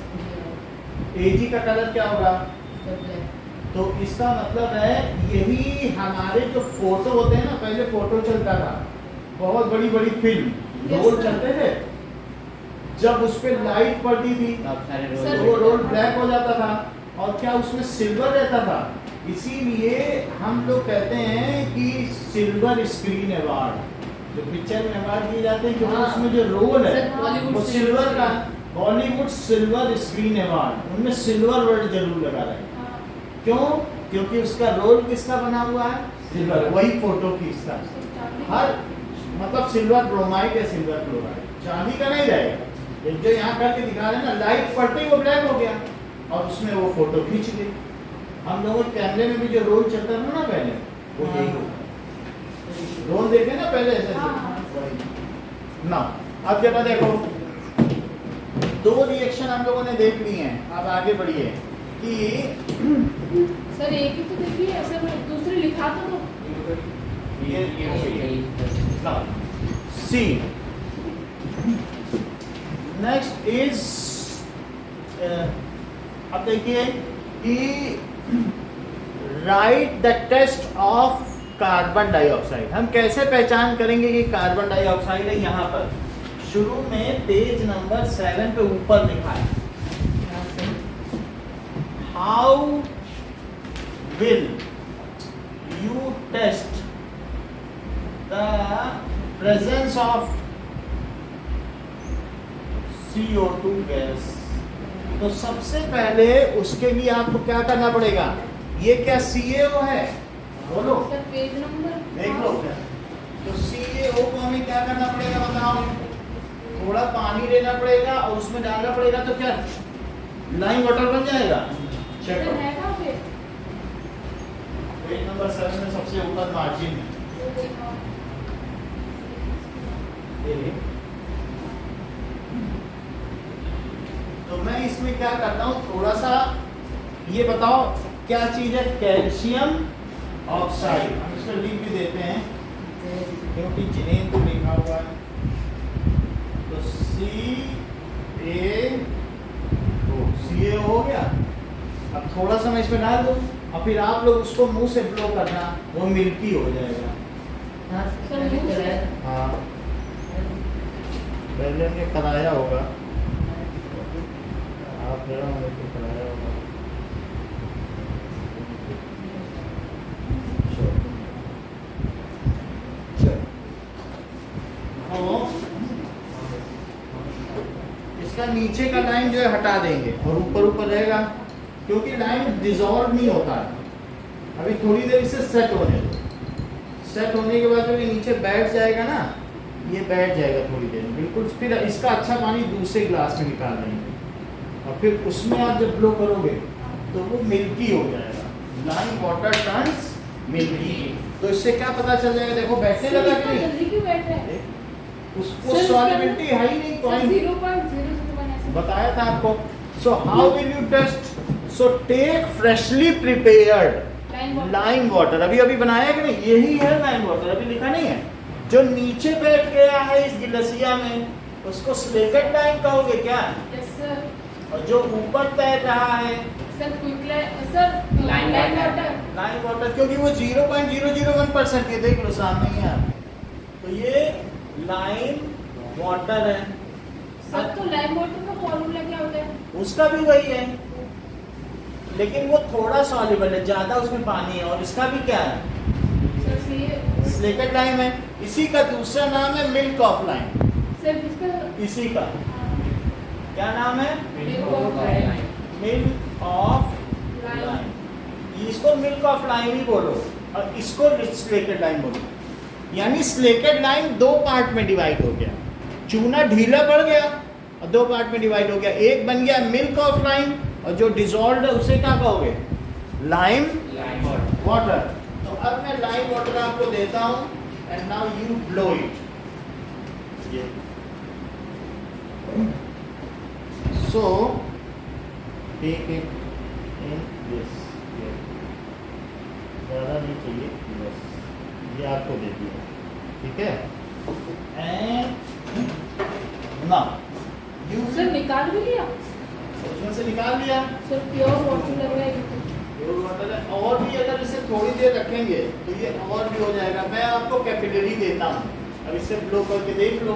Ag का कलर क्या होगा? Sir black. तो इसका मतलब है यही हमारे जो फोटो होते हैं ना, पहले फोटो चलता था, बहुत बड़ी बड़ी फिल्म Yes, रोल sir. चलते थे, जब उस पे लाइट पड़ती थी अब सारे Sir, तो वो रोल ब्लैक हो जाता था, और क्या उसमें सिल्वर रहता था, इसीलिए हम लोग कहते हैं कि सिल्वर स्क्रीन अवार्ड, जो पिक्चर में अवार्ड दिए जाते हैं, क्योंकि हाँ। उसमें जो रोल है Sir, Bollywood वो silver सिल्वर का, बॉलीवुड सिल्वर स्क्रीन अवार्ड, उनमें सिल्वर वर्ड जरूर लगा रहे हैं। हाँ, क्यों? क्योंकि उसका रोल किसका बना हुआ है? सिल्वर, वही फोटो खींचता है। सर चांदी- हर मतलब सिल्वर ब्रोमाइड या सिल्वर क्लोराइड, चांदी का नहीं रहेगा। एक जो यहाँ करके दिखा रहे हैं ना, लाइट पड़ते ही वो ब्लैक हो गया और उसमें वो फोटो खींच ली। हम लोगों के कैमरे में भी जो रोल चलता था ना पहले, वो यही होगा। रोल देखे ना पहले ऐसे हाँ। वही। ना अब जरा देखो, दो रिएक्शन हम लोगों ने देख ली हैं, अब आगे बढ़िए कि सर एक ही तो देखिए, सर दूसरे लिखा तो दो। Now, see. Next is अब देखिए कि right the test of carbon dioxide. हम कैसे पहचान करेंगे कि कार्बन डाइऑक्साइड है? यहाँ पर शुरू में पेज नंबर 7 पे ऊपर लिखा है, how will you test the presence of CO2 gas. तो सबसे पहले उसके लिए आपको क्या करना पड़ेगा? ये क्या CaO है? बोलो, सर पेज नंबर देख लो। तो CaO को हमें क्या करना पड़ेगा बताओ? थोड़ा पानी लेना पड़ेगा और उसमें डालना पड़ेगा, तो क्या लाइम वाटर बन जाएगा? चेक सर करो, है कहाँ पे? पेज नंबर 7 में सबसे ऊपर मार्जिन है। तो मैं इसमें क्या करता हूँ, थोड़ा सा ये बताओ क्या चीज है? Calcium oxide. हम इसको लिख भी देते हैं क्योंकि जिनेन तो लिखा हुआ है। तो CaO हो गया। अब थोड़ा सा मैं इसमें डाल दूँ और फिर आप लोग उसको मुंह से ब्लो करना, वो मिल्की हो जाएगा। हाँ, पहले हमने कराया होगा, आप जरा हमें तो कराया होगा। इसका नीचे का लाइन जो है हटा देंगे और ऊपर ऊपर रहेगा, क्योंकि लाइन डिसॉल्व नहीं होता है। अभी थोड़ी देर इसे सेट होने दो। सेट होने के बाद जो ये नीचे बैठ जाएगा ना, ये बैठ जाएगा थोड़ी देर में बिल्कुल। फिर इसका अच्छा पानी दूसरे गिलास में निकाल देंगे और फिर उसमें आप जब ब्लो करोगे तो वो मिल्की हो जाएगा। Lime water turns milky. तो इससे क्या पता चल जाएगा? देखो बैठने लगा कि नहीं? जल्दी क्यों बैठ रहे हैं? उसको सर, सॉलिबिलिटी है ही नहीं। सर पॉइंट 0.001 ऐसे बताया था आपको। So how will you test? So take freshly prepared lime water. अभी अभी बनाया कि नहीं? यही है लाइम वाटर, अभी लिखा नहीं है। जो नीचे बैठ गया है इस गिलसिया में, उसको स्लेटेड लाइम कहोगे क्या? Yes sir. और जो ऊपर तैर रहा है sir quick sir Lime lime water. Water lime water, क्योंकि वो 0.001% ये देख लो सामने ही है आप। तो ये लाइम वाटर है, सर तो लाइम वाटर का फॉर्मूला क्या होता है? उसका भी वही है, लेकिन वो थोड़ा सॉल्युबल है, ज्यादा उसमें पानी है। और इसका भी क्या है, सर ये स्लेकेट लाइम है। इसी का दूसरा नाम है मिल्क ऑफ लाइम। सर किसका इसी का क्या नाम है, Milk of lime. Milk of lime lime. इसको मिल्क ऑफ लाइम ही बोलो और इसको स्लेकेट लाइम बोलो। यानी स्लेकेट लाइम दो पार्ट में डिवाइड हो गया, चूना ढीला पड़ गया और दो पार्ट में डिवाइड हो गया। एक बन गया मिल्क ऑफ लाइम और जो डिजॉल्व है उसे क्या कहोगे, लाइम वाटर। तो अब मैं लाइम वाटर आपको देता हूं and now you blow it. So take it in this, ज़्यादा नहीं चाहिए, बस ये आपको दे दिया, ठीक है। एंड नाउ यू सर निकाल भी लिया उसमें से निकाल लिया, सर प्योर वाटर लग रहा है प्योर वाटर है। और भी अगर इसे थोड़ी देर रखेंगे तो ये और भी हो जाएगा। मैं आपको कैपिलरी देता हूँ, अब इसे ब्लो करके देख लो।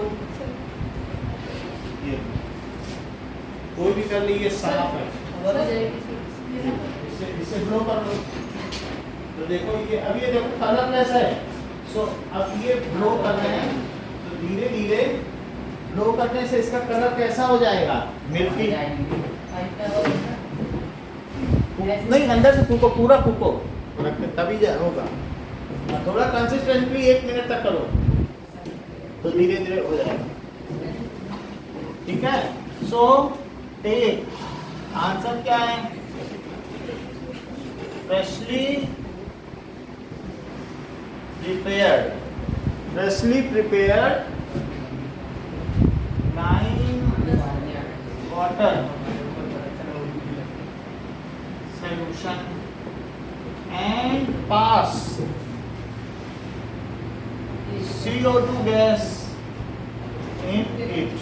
ये कोई भी कर लीजिए, साफ है। इसे ब्लो कर लो तो देखो ये, अब ये देखो कलर कैसा है। सो अब ये ब्लो कर रहे हैं तो धीरे धीरे ब्लो करने से इसका कलर कैसा हो जाएगा, मिल्की। नहीं, अंदर से फूको, पूरा फूको तभी होगा। थोड़ा कंसिस्टेंटली 1 मिनट तक करो तो धीरे धीरे हो जाएगा, ठीक है। सो टेक, आंसर क्या है, freshly prepared lime water solution and pass CO2 gas in it।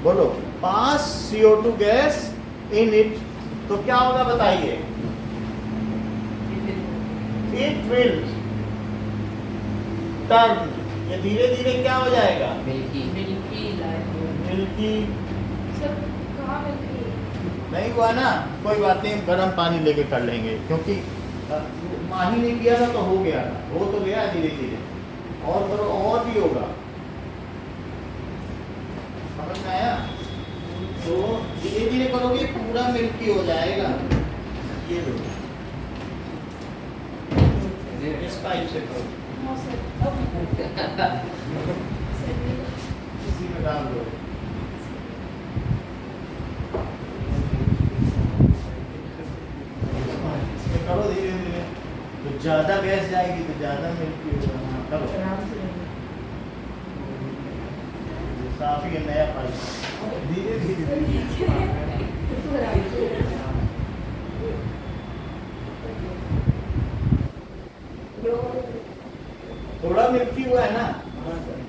बोलो, pass CO2 gas in it तो क्या होगा बताइए, it will turn, ये धीरे धीरे क्या हो जाएगा, मिल्की। सर कहाँ मिलती है? नहीं हुआ ना, कोई बात नहीं, गर्म पानी लेके कर लेंगे, क्योंकि माही ने किया था तो हो गया था, हो तो गया धीरे धीरे। और करो, और भी होगा, समझ में आया। तो धीरे धीरे करोगे पूरा मिल्की हो जाएगा। ये लो, इस पाइप से करो, हाँ सर अब इसी में डाल दो। इसमें करो धीरे धीरे, तो ज्यादा गैस जाएगी तो ज्यादा मिल्की होगा। हाँ, करो, साफ ही है, नया पाइप, धीरे धीरे। थोड़ा मिल्की हुआ है ना,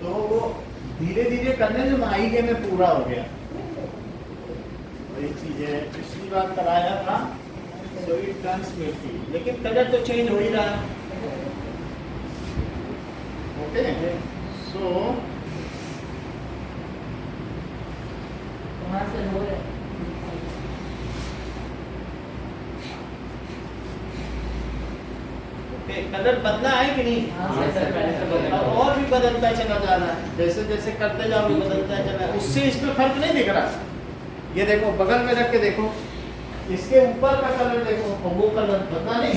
तो वो धीरे धीरे करने से माही में पूरा हो गया। वही चीज है, पिछली बार कराया था, सो इट टर्न्स मिल्की, लेकिन कलर तो चेंज हो ही रहा है। ओके, सो कलर बदला है कि नहीं? और भी बदलता चला जा रहा है, जैसे जैसे करते जाओ बदलता चला, उससे इसमें फर्क नहीं दिख रहा। ये देखो, बगल में रख के देखो, इसके ऊपर का कलर देखो, और वो कलर बदला नहीं,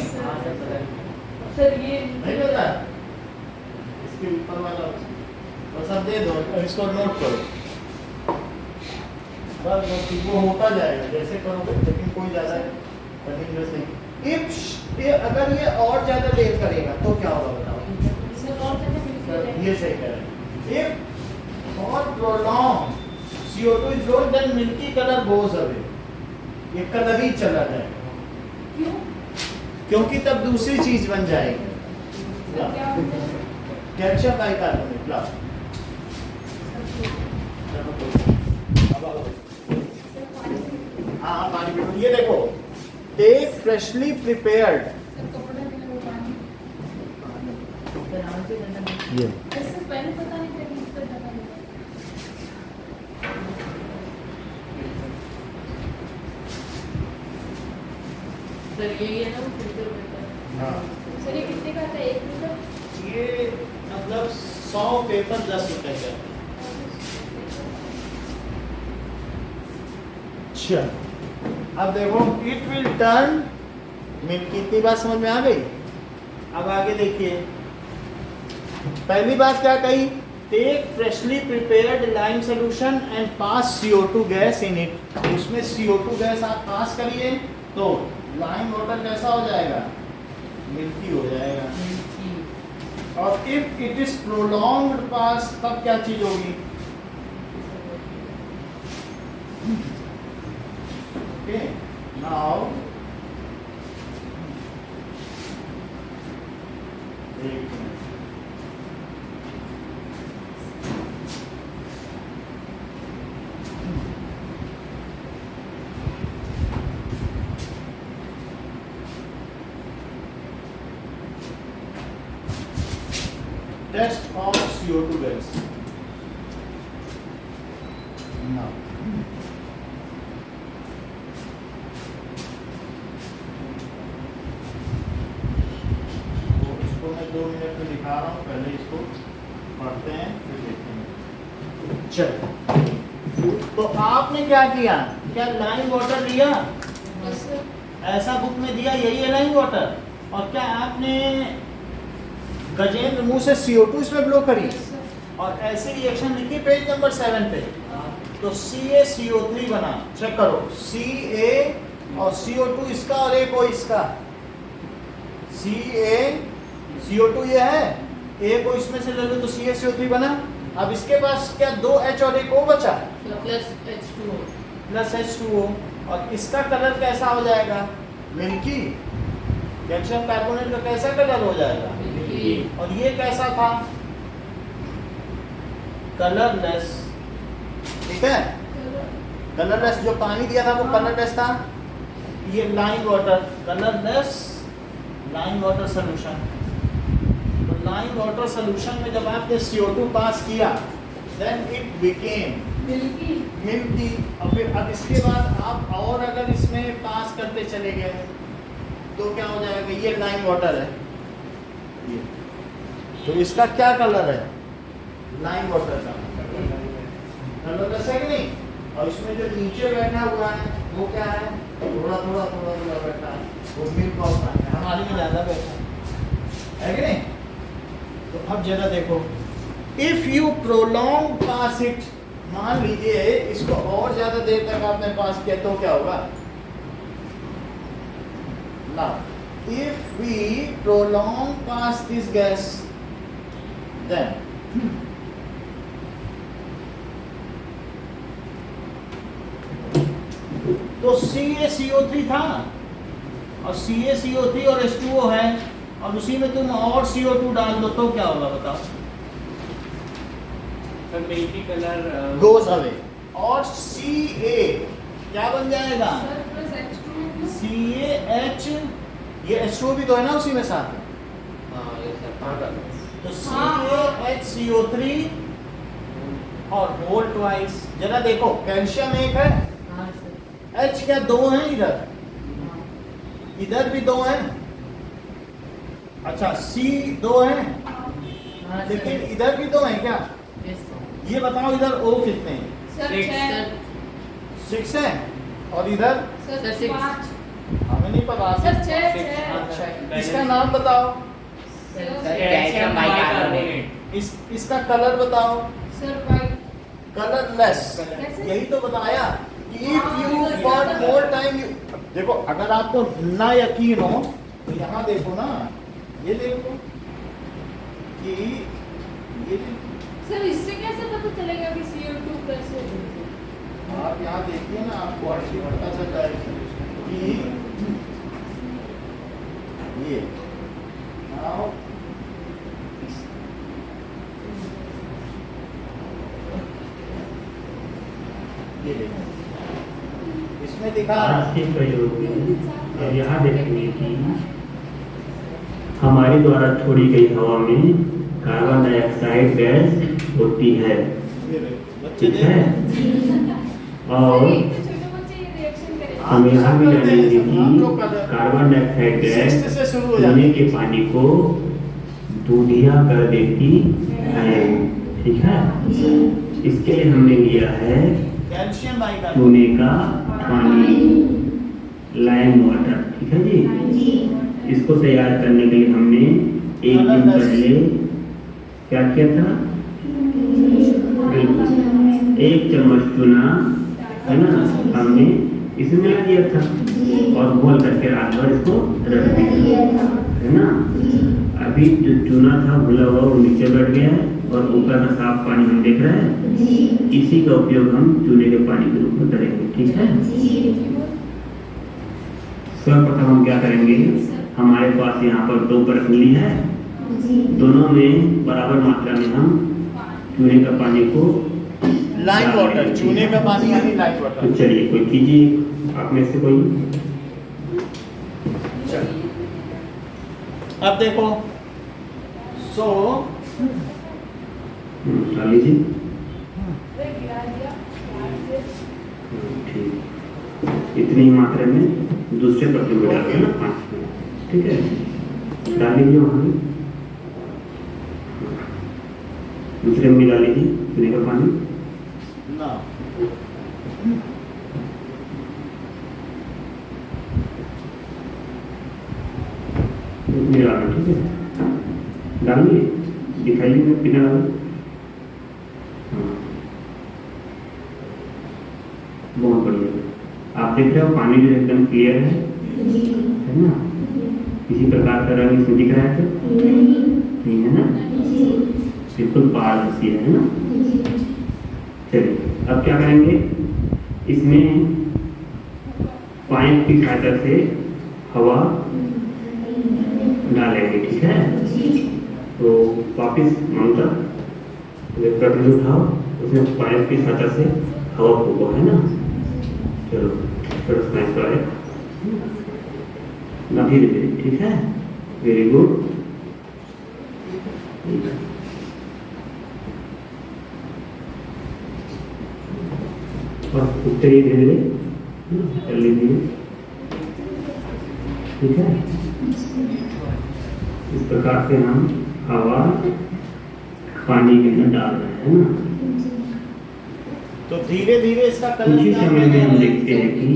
सर ये नहीं बदला, इसके ऊपर वाला बस अब दे दो, इसको नोट करो बस, वो होता जाएगा जैसे करोगे, लेकिन कोई ज्यादा कंटिन्यूअस नहीं। अगर ये और ज्यादा देर करेगा तो क्या होगा बताओ, सर और कैसे मिल्की हो जाएगी? ये सही करें। If for prolonged CO2 is low, then milky color goes away, ये कलर ही चला जाएगा। क्यों? क्योंकि तब दूसरी चीज बन जाएगी, सर क्या होता है? Calcium bicarbonate. ला सर पानी हाँ पानी पी। ये देखो, टेक फ्रेशली प्रिपेयर्ड, सर कपड़े के लिए वो पानी ये ऐसे पहले पता नहीं था कि इस पर ढका हुआ है। सर ये है ना वो फिल्टर करता है। हाँ। सर ये कितने का था, 1 लीटर? ये मतलब 100 पेपर 10 रुपए का। अच्छा, अब देखो, इट विल टर्न मिल्की। इतनी बात समझ में आ गई। अब आगे देखिए, पहली बात क्या कही, take freshly prepared lime solution and pass CO2 gas in it. उसमें CO2 गैस आप पास करिए तो लाइम वाटर कैसा हो जाएगा, मिल्की हो जाएगा। और इफ इट इज प्रोलॉन्ग्ड पास, तब क्या चीज होगी, okay. Now test of CO2 gas. Now, तो इसको मैं 2 मिनट में दिखा रहा हूँ, पहले इसको पढ़ते हैं फिर देखते हैं। चलो, तो आपने क्या किया, क्या लाइम वाटर लिया, बस सर। ऐसा बुक में दिया यही है लाइम वाटर, और क्या आपने गजेंद्र मुंह से CO2 इसमें ब्लो करी यस सर। और ऐसे रिएक्शन लिखी पेज नंबर 7 पे, तो CaCO3 बना। चेक करो, Ca और CO2 इसका और एक वो इसका, CaCO2 ये है, एक को इसमें से ले लो तो CaCO3 बना। अब इसके पास क्या 2 H और एक O बचा प्लस H2O। प्लस H2O, और इसका कलर कैसा हो जाएगा, मिल्की। कैल्शियम कार्बोनेट का कैसा कलर हो जाएगा, और ये कैसा था, कलरलेस। ठीक है, कलरलेस, जो पानी दिया था वो कलरलेस था। ये lime water, colourless lime water solution. तो लाइम वाटर सोल्यूशन में जब आपने CO2 पास किया, then it became milky. Milky. और फिर अब इसके बाद आप और अगर इसमें पास करते चले गए तो क्या हो जाएगा, ये लाइम वाटर है ये, तो इसका क्या कलर है, लाइम वाटर का कलर है कि नहीं। और इसमें जो नीचे बैठा हुआ है वो क्या है, थोड़ा थोड़ा थोड़ा थोड़ा बैठा है, वो मिल्क ऑफ है, हमारी में ज्यादा बैठा है कि नहीं। तो अब जरा देखो, if you prolong pass it, मान लीजिए इसको और ज्यादा देर तक आपने पास किया तो क्या होगा। Now, if we prolong past this gas, then तो CaCO3 था और CaCO3 और H2O है, और उसी में तुम और CO2 डाल दो तो क्या होगा बताओ, sir milky colour goes away, और Ca क्या बन जाएगा, सर प्लस H2O। CaH, ये H2O भी तो है ना उसी में साथ में, हाँ ये सर तो CaHCO3 और होल ट्वाइस। जरा देखो, कैल्शियम एक है, हाँ सर H क्या 2 हैं इधर, इधर भी 2 हैं, अच्छा C 2 हैं, हाँ लेकिन इधर भी 2 हैं क्या, यस सर ये बताओ इधर O कितने हैं, सर 6 6 हैं, और इधर सर सर, 6। 5। हमें नहीं पता। सर 6। अच्छा, इसका नाम बताओ, कैल्शियम बाइकार्बोनेट। इसका कलर बताओ, सर वाइट। कलरलेस। कैसे? यही तो बताया कि if you for more time, देखो अगर आपको ना यकीन हो तो यहाँ देखो ना, ये देखो कि ये सर इससे कैसे पता चलेगा कि CO2 प्लस है? आप यहाँ देखिए ना, आपको पता चलता है कि ये now ये देखो, इसमें दिखा। आज के प्रयोग में अब यहाँ देखेंगे कि हमारे द्वारा छोड़ी गई हवा में कार्बन डाइऑक्साइड गैस होती है, ये देखो, बच्चे ठीक है। देखो। और एक तो छोटे बच्चे ये रिएक्शन करेंगे। हम यहाँ भी जानेंगे कि हम लोग का कार्बन डाइऑक्साइड गैस सिक्स्थ से शुरू हो जाती पीने है। के पानी को दूधिया कर देती है, ठीक है। इसके लिए हमने लिया है कैल्शियम बाइकार्बोनेट। चूने का पानी, लाइम वाटर, ठीक है जी। इसको तैयार करने के लिए हमने एक दिन पहले क्या किया था, बिल्कुल 1 चम्मच चूना, है ना, हमने इसमें मिला दिया था और घोल करके रात भर इसको रख दिया, है ना। अभी जो चूना था घुला हुआ वो नीचे बैठ गया है और ऊपर का साफ पानी हम देख रहे हैं। इसी का उपयोग हम चूने के पानी के रूप में करेंगे, ठीक है। सर्वप्रथम हम क्या करेंगे, हमारे पास यहाँ पर 2 बर्फ मिली है, दोनों में बराबर मात्रा में हम चूने का पानी को लाइम वाटर, चूने का पानी यानी लाइम तो वाटर। चलिए कोई कीजिए आप में से कोई। अब देखो, सो डाल लीजिए। गिरा दिया। ठीक, इतनी ही मात्रा में दूसरे पत्ते में डाल देना 5 में, ठीक है। डाल लीजिए वहाँ में, दूसरे में भी डाल लीजिए चूने का पानी। ना इतनी डालना, ठीक है। डालिए, दिखाइए कितना डाल। बहुत बढ़िया, आप देख रहे हो पानी जो एकदम क्लियर है ना। किसी प्रकार का रंग इसमें दिख रहा है तो नहीं है ना, बिल्कुल पारदर्शी है ना। चलिए अब क्या करेंगे, इसमें पाइप की सहायता से हवा डालेंगे, ठीक है। तो वापिस ममता प्रतिनिधि उठाओ, उसमें पाइप की सहायता से हवा फूको, है ना। चलो थोड़ा स्मैश करें ना, धीरे धीरे, ठीक है। Very good. और उतरिए धीरे धीरे, चल लीजिए, ठीक है। इस प्रकार से हम हवा पानी के अंदर डाल रहे हैं ना। तो धीरे धीरे इसका कुछ कलर ही क्या समय में हम होगा? देखते हैं कि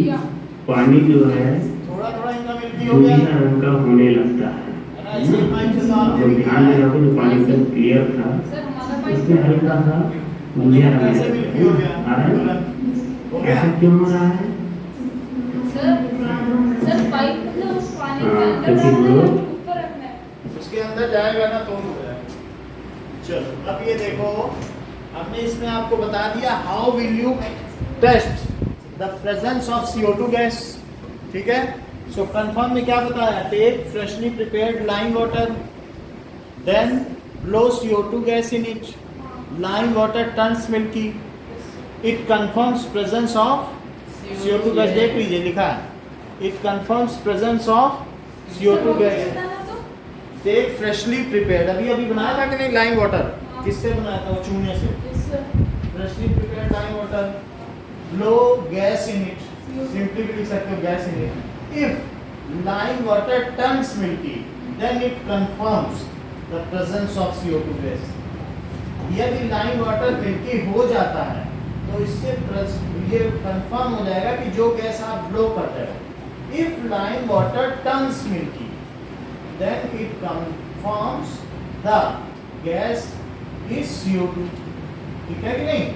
पानी जो है थोड़ा थोड़ा इनका मिल्की हो गया दूधिया रंग का होने लगता है। है ना। इसे पाइप से आप डाल लोग ध्यान में रखो, जो पानी एकदम क्लियर था सर हमारा उसमें हल्का सा दूधिया रंग कैसे मिल्की हो गया? आ रहा है। हो गया। ऐसा क्यों हो रहा है? सर पाइप मतलब उस पानी के हाँ, अंदर क्योंकि डालना है वो- और ऊपर रखना है। उसके अंदर जाएगा ना तो हो जाएगा। चलो अब ये देखो, हमने इसमें आपको बता दिया how will you test the presence of CO2 gas, ठीक है। सो कंफर्म में क्या बताया, take freshly prepared lime water, then blow CO2 gas in it, lime water turns milky, it confirms presence of CO2 gas. देख लीजिए लिखा है, it confirms presence of CO2 gas. Take freshly prepared, अभी अभी बनाया था कि नहीं लाइम वाटर, किससे बनाया था, वो चूने से। Freshly prepared lime water, blow gas in it, simply भी लिख सकते हो gas in it. If lime water turns milky then it confirms the presence of CO2 gas. यदि लाइम वाटर मिल्की हो जाता है तो इससे ये कंफर्म हो जाएगा कि जो गैस आप ब्लो कर रहे हो। If lime water turns milky then it confirms the gas is CO2, ठीक है कि नहीं।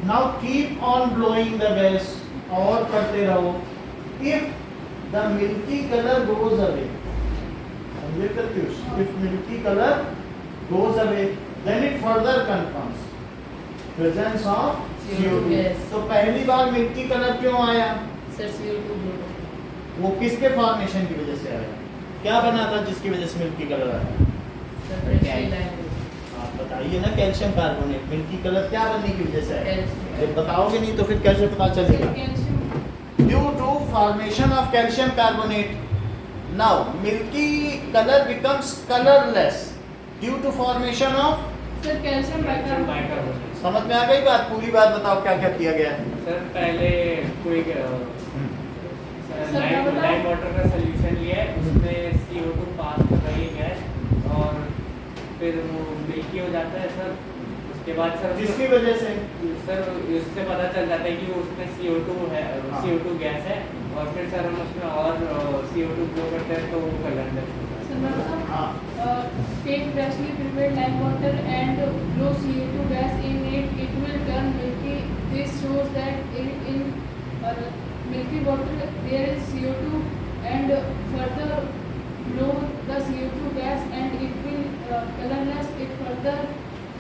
now keep on blowing the gas, और करते रहो। if the milky color goes away, समझे Pratyush, if milky color goes away then it further confirms presence of CO2 Yes. तो पहली बार मिल्की कलर क्यों आया, सर CO2 वो किसके फॉर्मेशन की वजह से आया, क्या बना था जिसकी वजह से मिल्की कलर आया, सर फ्रेशली लाइम आप बताइए ना। कैल्शियम कार्बोनेट, मिल्की कलर क्या बनने की वजह से आया, कैल्शियम जब बताओगे नहीं तो फिर कैसे पता चलेगा। Due to formation of calcium carbonate. Now milky color becomes colorless due to formation of. Sir calcium bicarbonate. समझ में आ गई बात? पूरी बात बताओ क्या क्या किया गया है। सर पहले कोई लाइम वाटर का सोल्यूशन लिया है, उसमें CO2 पास कर रही है गैस और फिर वो मिल्की हो जाता है सर। उसके बाद सर जिसकी वजह से सर उससे पता चल जाता है कि उसमें CO2 है, CO2 गैस है और फिर सर हम उसमें और CO2 ग्रो करते हैं तो वो कलरलेस होता है। सर मैं बताऊं? हाँ Take freshly prepared lime water and blow CO2 gas in it. It will turn milky. This shows that in milky water there is CO2 and further blow the CO2 gas and it will colorless. It further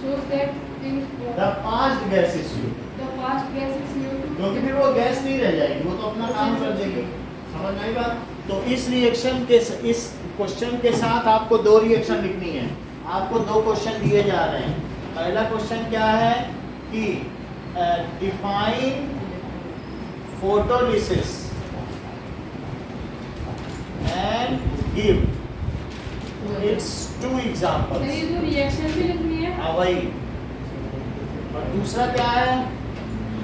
shows that in the past gas is CO2, the past gas is CO2. क्योंकि फिर वो gas नहीं रह जाएगी, वो तो अपना काम कर देगी। समझ में आई बात? तो इस रिएक्शन के इस क्वेश्चन के साथ आपको दो रिएक्शन लिखनी है। आपको दो क्वेश्चन दिए जा रहे हैं। पहला क्वेश्चन क्या है कि define photolysis and give its to examples. Sir ये जो रिएक्शन भी लिखनी है। हाँ वही। और दूसरा क्या है,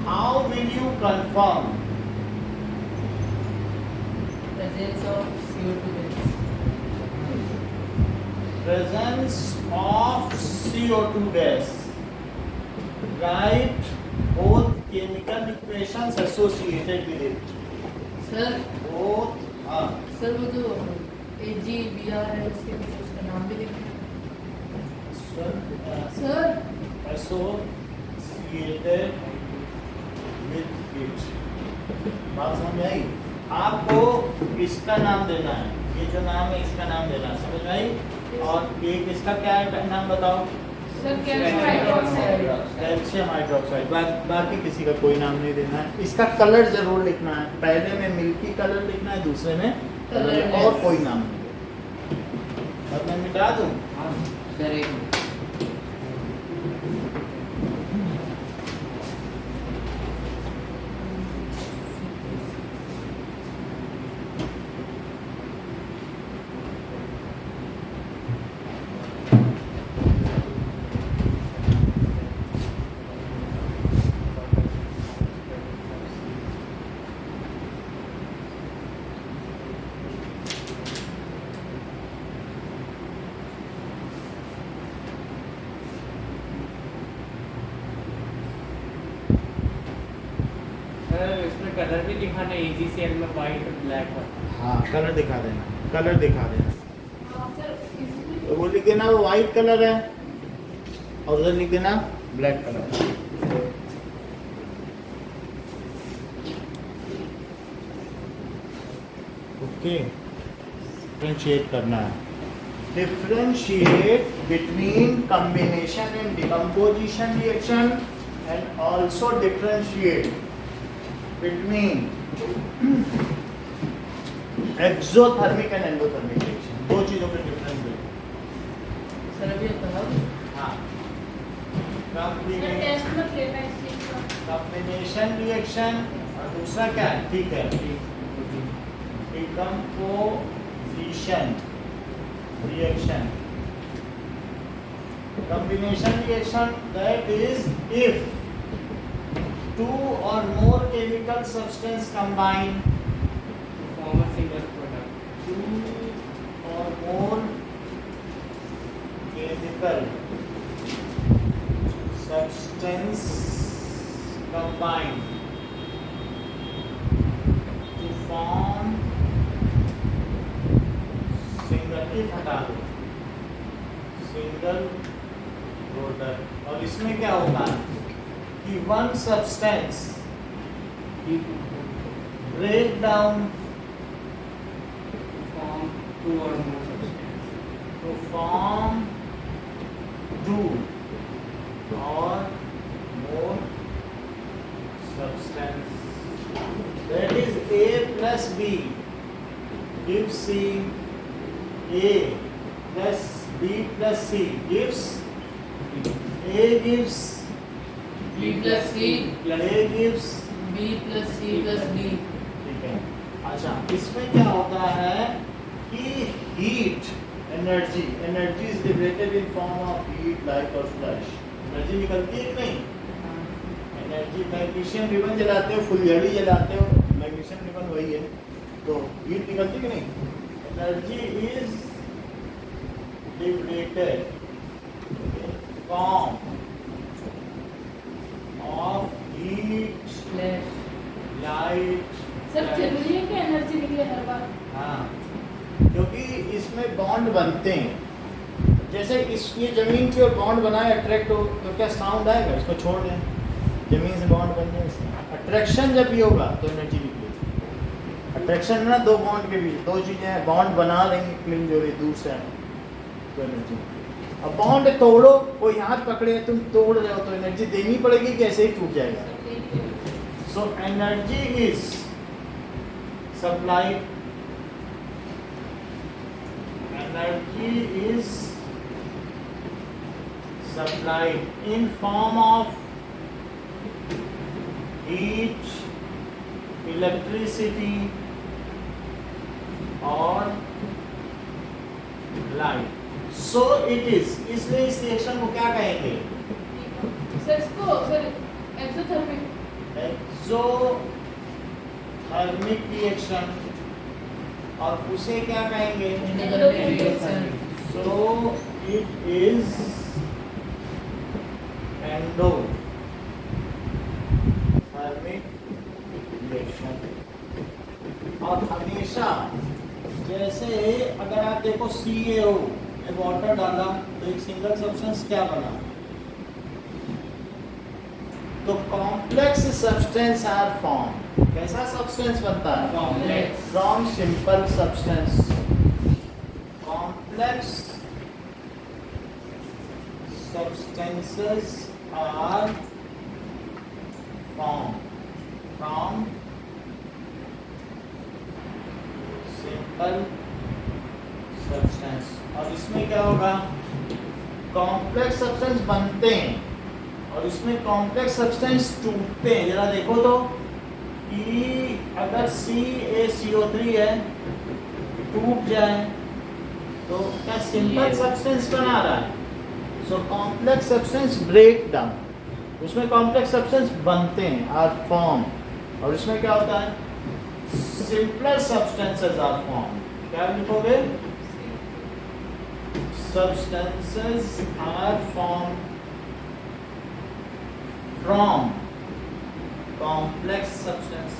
how will you confirm presence of CO2 gas. presence of CO2 gas. Write both chemical equations associated with it. Sir Both are sir वो जो AgBr है उसके पीछे उसका नाम भी लिखना है। Sir associated with it. बात समझ में आई? आपको इसका नाम देना है, ये जो नाम है इसका नाम देना है, समझ में आई? और एक इसका क्या है नाम बताओ? Sir calcium hydroxide. Calcium hydroxide. बाकी किसी का कोई नाम नहीं देना है। इसका कलर जरूर लिखना है, पहले में मिल्की कलर लिखना है, दूसरे में कलर और कोई नाम नहीं। अब मैं मिटा दूं? हाँ सर एक इसमें कलर भी दिखाना है, AgCl में वाइट ब्लैक है। हाँ कलर दिखा देना, कलर दिखा देना। हाँ सर इसमें तो वो लिख देना वो वाइट कलर है और उधर लिख देना ब्लैक कलर है। ओके, डिफरेंशिएट करना है। Differentiate between combination and decomposition reaction and also differentiate between exothermic and endothermic reaction। दो चीजों के डिफरेंस है। सर अभी बताओ। हाँ, सर टेस्ट मत लेना इस चीज का। कॉम्बिनेशन रिएक्शन और दूसरा क्या है? ठीक है, decomposition reaction. Combination reaction, that is if two or more chemical substance combine, form a single product. two or more chemical substance combine to form single हटा दो, सिंगल प्रोडक्ट। और इसमें क्या होगा कि one substance break down Form two or more substances. to form two or more substance, that is A plus B gives C, A plus B plus C gives, A gives, B plus C A gives, B plus C plus D. ठीक है। अच्छा, इसमें क्या होता है कि heat energy is liberated in form of heat, light और flash. Energy निकलती है कि नहीं? एनर्जी, मैग्नीशियम रिबन जलाते हो, फुलझड़ी जलाते हो, मैग्नीशियम रिबन वही है, तो हीट निकलती कि नहीं? Energy is liberated form of heat, light. Sir जरूरी है कि एनर्जी निकले हर बार? हाँ, क्योंकि इसमें बॉन्ड बनते हैं। जैसे ये जमीन की ओर बॉन्ड बनाए, अट्रैक्ट हो तो क्या साउंड आएगा? इसको छोड़ दें, जमीन से बॉन्ड बन जाए, अट्रैक्शन जब भी होगा तो एनर्जी निकलेगी। अट्रैक्शन है ना, दो बॉन्ड के बीच, दो चीजें हैं, बॉन्ड बना रही क्लिंग जो दूर से आए तो एनर्जी। अब बॉन्ड तोड़ो, कोई हाथ पकड़े, तुम तोड़ रहे हो तो एनर्जी देनी पड़ेगी कि ऐसे ही टूट जाएगा? So energy is supplied, energy is supplied in form of heat, electricity और light. So it is, इसलिए इस रिएक्शन को क्या कहेंगे? सर इसको सर एक्सोथर्मिक रिएक्शन, और उसे क्या कहेंगे? So it is endothermic reaction. और हमेशा जैसे अगर आप देखो CaO में वाटर डाला तो एक सिंगल सब्सटेंस क्या बना? तो कॉम्प्लेक्स सब्सटेंस आर फॉर्म। कैसा सब्सटेंस बनता है? Complex from simple substance. Complex substances are form from simple substance. और इसमें क्या होगा? कॉम्प्लेक्स सब्सटेंस बनते हैं और इसमें कॉम्प्लेक्स सब्सटेंस टूटते हैं। जरा देखो तो कि अगर CaCO3 है, टूट जाए तो क्या सिंपल सब्सटेंस बना रहा है? So complex substance break down, उसमें कॉम्प्लेक्स सब्सटेंस बनते हैं, आर फॉर्म। और इसमें क्या होता है? Simpler substances are form. क्या लिखोगे? Substances are form from complex substance.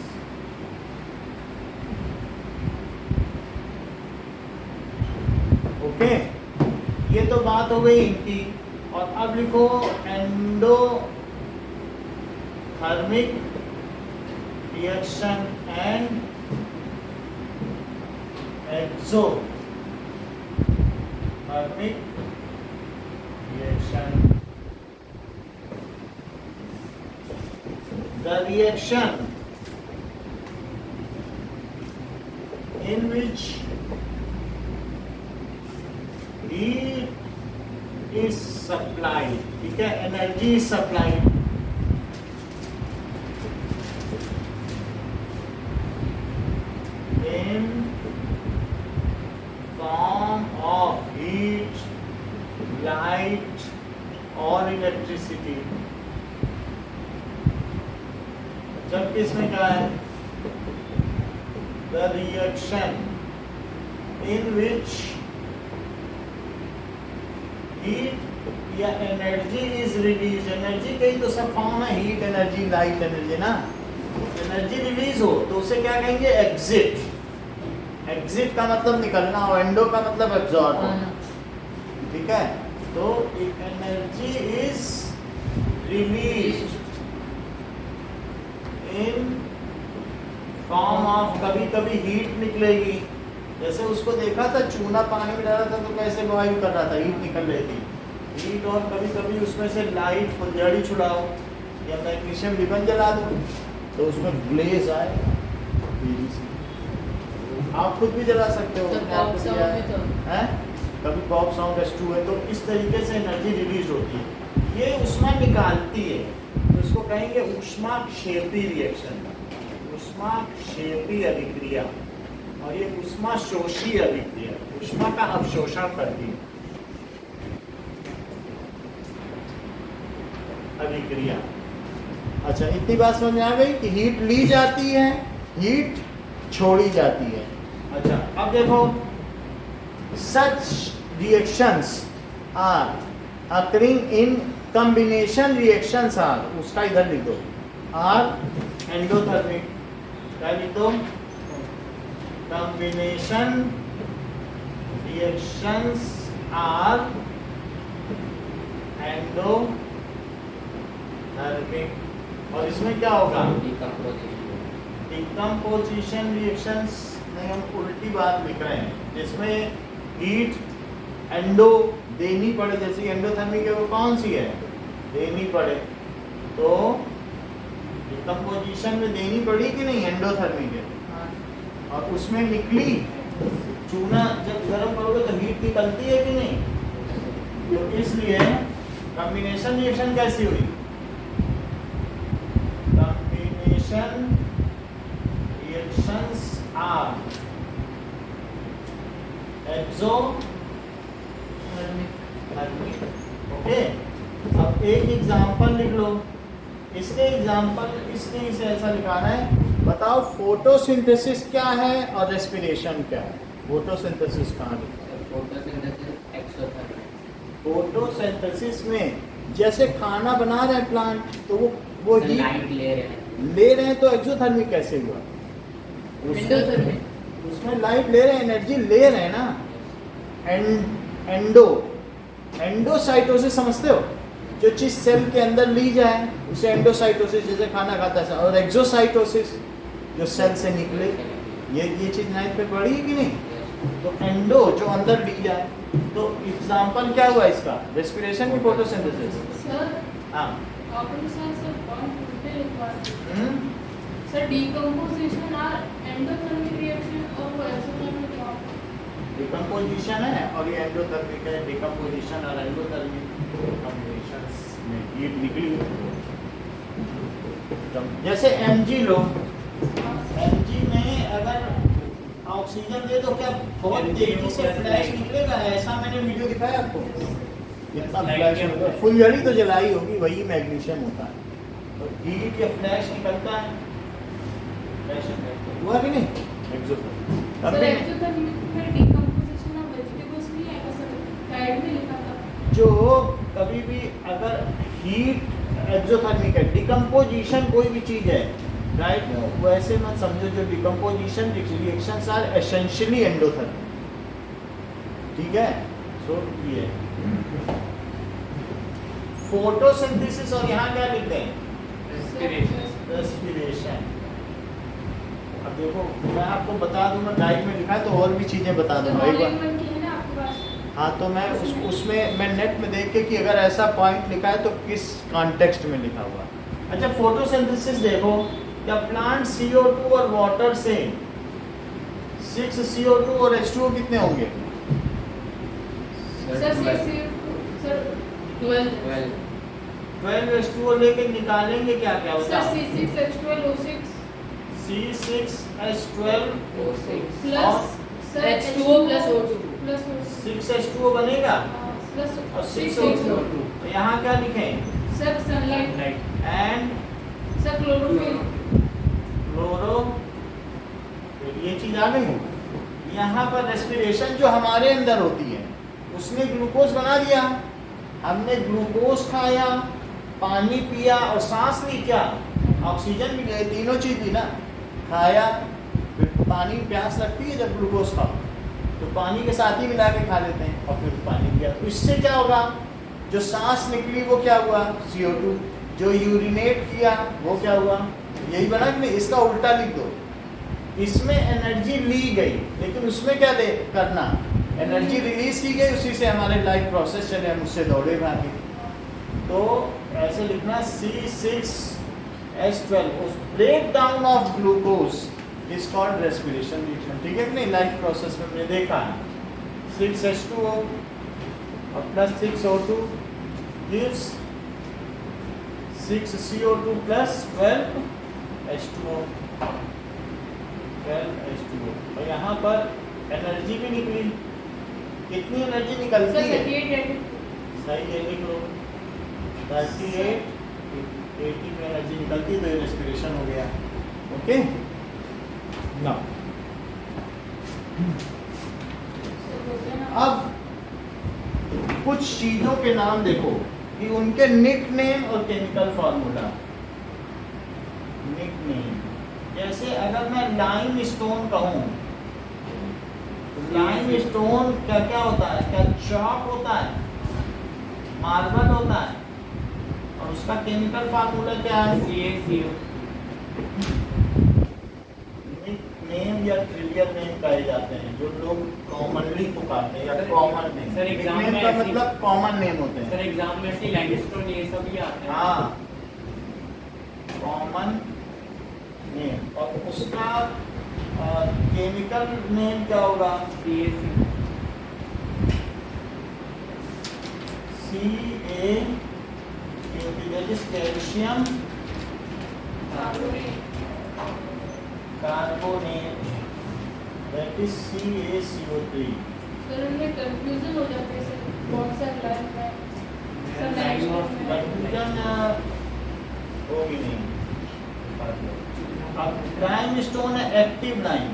Okay, ये तो बात हो गई इनकी। और अब लिखो endothermic reaction and exothermic reaction. The reaction in which heat is supplied, ठीक है, energy is supplied, in form of heat, light और इलेक्ट्रिसिटी। जबकि इसमें क्या है? The reaction in which heat या एनर्जी is released। एनर्जी कहीं तो सब फॉर्म है, हीट एनर्जी, लाइट एनर्जी ना। एनर्जी रिलीज हो तो उसे क्या कहेंगे? एग्जिट। एग्जिट का मतलब निकलना और एंडो का मतलब एब्जॉर्ब, ठीक है। तो energy is released in form of, कभी कभी हीट निकलेगी। जैसे उसको देखा था, चूना पानी में डाला था तो कैसे बॉइल कर रहा था, हीट निकल रही थी हीट। और कभी कभी उसमें से लाइट फुलझड़ी छुड़ाओ या मैग्नीशियम रिबन जला दो तो उसमें ब्लेज आए। आप खुद भी जला सकते हो, हैं? कभी पॉप साउंड S2 है तो इस तरीके से एनर्जी रिलीज होती है। ये ऊष्मा निकालती है तो इसको कहेंगे ऊष्मा क्षेपी रिएक्शन। ऊष्माक्षेपी अभिक्रिया और ये ऊष्माशोषी अभिक्रिया, ऊष्मा का अवशोषण करती है अभिक्रिया। अच्छा, इतनी बात समझ में आ गई कि हीट ली जाती है, हीट छोड़ी जाती है। अच्छा, अब देखो, such reactions are occurring in combination reactions are, उसका इधर लिख दो, आर एंडोथर्मिक, क्या लिख दो, कॉम्बिनेशन रिएक्शंस आर एंडोथर्मिक। और इसमें क्या होगा, डिकम्पोजिशन रिएक्शंस में हम उल्टी बात लिख रहे हैं, जिसमें हीट एंडो देनी पड़े, जैसे एंडोथर्मिक है वो कौन सी है, देनी पड़े, तो डिकम्पोजिशन में देनी पड़ी कि नहीं, एंडोथर्मिक है, और उसमें निकली चूना जब गर्म करोगे तो हीट निकलती है कि नहीं, तो इसलिए कॉम्बिनेशन रिएक्शन कैसी हुई, combination reactions are exothermic. Okay, अब एक एग्जांपल लिख लो, इसके एग्जांपल इसने इसे ऐसा लिखाना है, बताओ फोटोसिंथेसिस क्या है और रेस्पिरेशन क्या है। फोटोसिंथेसिस कहाँ लिखा है, फोटोसिंथेसिस एक्सोथर्मिक। फोटोसिंथेसिस में जैसे खाना बना रहे हैं प्लांट, तो वो लाइट ले रहे हैं, तो एक्सोथर्मिक कैसे हुआ, उसमें लाइट ले रहे हैं, एनर्जी ले रहे हैं ना। एंडोसाइटोसिस समझते हो, जो चीज सेल के अंदर ली जाए उसे एंडोसाइटोसिस, जैसे खाना खाता है, और एक्सोसाइटोसिस जो सेल से निकले, ये चीज नाइट पे पढ़ी है कि नहीं। तो एंडो जो अंदर ली जाए, तो एग्जांपल क्या हुआ इसका, रेस्पिरेशन की फोटोसिंथेसिस। सर हाँ, आपने सर पॉइंट उल्टे लिखवा दिए। Sir decomposition are endothermic reaction और वो एक्सोथर्मिक डिकम्पोजिशन है और ये एंडोथर्मिक है। डिकम्पोजिशन और एंडोथर्मिक कॉम्बिनेशंस में हीट निकली। जैसे Mg लो, Mg में अगर ऑक्सीजन दे तो क्या बहुत तेजी से फ्लैश निकलेगा, ऐसा मैंने वीडियो दिखाया आपको, इतना फ्लैश होगा, फुलझड़ी तो जलाई होगी, वही मैग्नीशियम होता है, तो हीट या फ्लैश निकलता है, फ्लैश हुआ कि नहीं। सर एक्सोथर्मिक में डिकम्पोजिशन ऑफ वेजिटेबल्स नहीं आएगा सर, गाइड में लिखा था। जो कभी भी अगर हीट एक्सोथर्मिक है, डिकम्पोजिशन कोई भी चीज है, राइट, वैसे मत समझो, जो decomposition reactions are essentially endothermic, ठीक है। सो ये फोटोसिंथेसिस, और यहाँ क्या लिखते हैं, रेस्पिरेशन। अब देखो, मैं आपको बता दूंगा, गाइड में लिखा है तो और भी चीजें बता दूंगा एक बार। हाँ, तो मैं उसमें मैं नेट में देख के कि अगर ऐसा पॉइंट लिखा है तो किस कॉन्टेक्स्ट में लिखा हुआ। अच्छा, फोटोसिंथेसिस देखो, क्या प्लांट CO2 और वाटर से 6 CO2 और H2O कितने होंगे, सर 12 H2O लेके निकालेंगे, क्या क्या होता है, C6H12O6 C6H12 plus sir H2O plus O2 6 H2O बनेगा प्लस और 6 O2। तो यहाँ क्या लिखें, sir sunlight and sir chlorophyll, ये चीज आ गई। यहाँ पर रेस्पिरेशन जो हमारे अंदर होती है, उसने ग्लूकोज बना दिया, हमने ग्लूकोज खाया, पानी पिया और सांस ली, क्या ऑक्सीजन भी गए, तीनों चीज ली ना, खाया, फिर पानी प्यास लगती है जब ग्लूकोज खाओ, तो पानी के साथ ही मिला के खा लेते हैं, और फिर पानी पिया, तो इससे क्या होगा, जो सांस निकली वो क्या हुआ, CO2, जो यूरिनेट किया वो क्या हुआ, यही बना कि नहीं। इसका उल्टा लिख दो, इसमें एनर्जी ली गई, लेकिन उसमें क्या करना, एनर्जी रिलीज की गई, उसी से हमारे लाइफ प्रोसेस चले, हम उससे दौड़े भागे। तो ऐसे लिखना C6H12, break down of glucose is called respiration reaction, ठीक है कि नहीं। लाइफ प्रोसेस में हमने देखा 6H2O और plus 6O2 gives 6CO2 plus 12H2O। H2O। और यहाँ पर एनर्जी भी निकली, कितनी एनर्जी सर निकलती है? 38 सही है, लिख लो 38 80 में एनर्जी निकलती है, तो ये रेस्पिरेशन हो गया। ओके ना, अब कुछ चीजों के नाम देखो कि उनके निकनेम और केमिकल फार्मूला। निकनेम जैसे अगर मैं लाइम स्टोन कहूँ, लाइम स्टोन क्या क्या होता है? क्या चॉक होता है, मार्बल होता है, और उसका केमिकल फार्मूला क्या है? CaCO। नेम या ट्रिवियल नेम कहे जाते हैं, जो लोग कॉमनली पुकारते हैं, या कॉमन नेम। सर, एग्जाम में का ऐसी- मतलब कॉमन नेम होते हैं। सर एग्जाम में ऐसी लैंडस्टोन ये सब ही आते हैं। हाँ, कॉमन नेम। और उसका केमिकल नेम क्या होगा? CaCO। Ca, that is calcium carbonate, that is CaCO3। Sir उनमें कंफ्यूजन हो जाती है सर, कौन सा लाइन है सर, लाइन में कंफ्यूजन होगी नहीं। अब लाइम स्टोन है एक्टिव लाइम,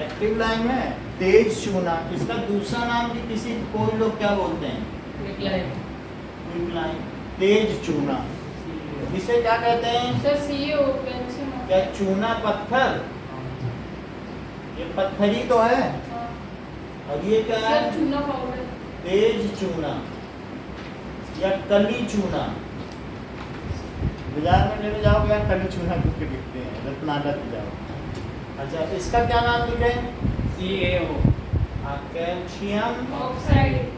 एक्टिव लाइम है। तेज चूना, इसका दूसरा नाम भी किसी कोई लोग क्या बोलते हैं? क्विकलाइन। तेज चूना, इसे क्या कहते हैं? Sir CaO calcium. क्या चूना पत्थर? ये पत्थर ही तो है। और ये क्या है? सर चूना पाउडर। तेज चूना या कली चूना। बाजार में लेने जाओगे यार, कली चूना कुछ बिकते हैं, रत्नाडा पे जाओ। अच्छा, इसका क्या नाम लिखे? CaO। Calcium oxide.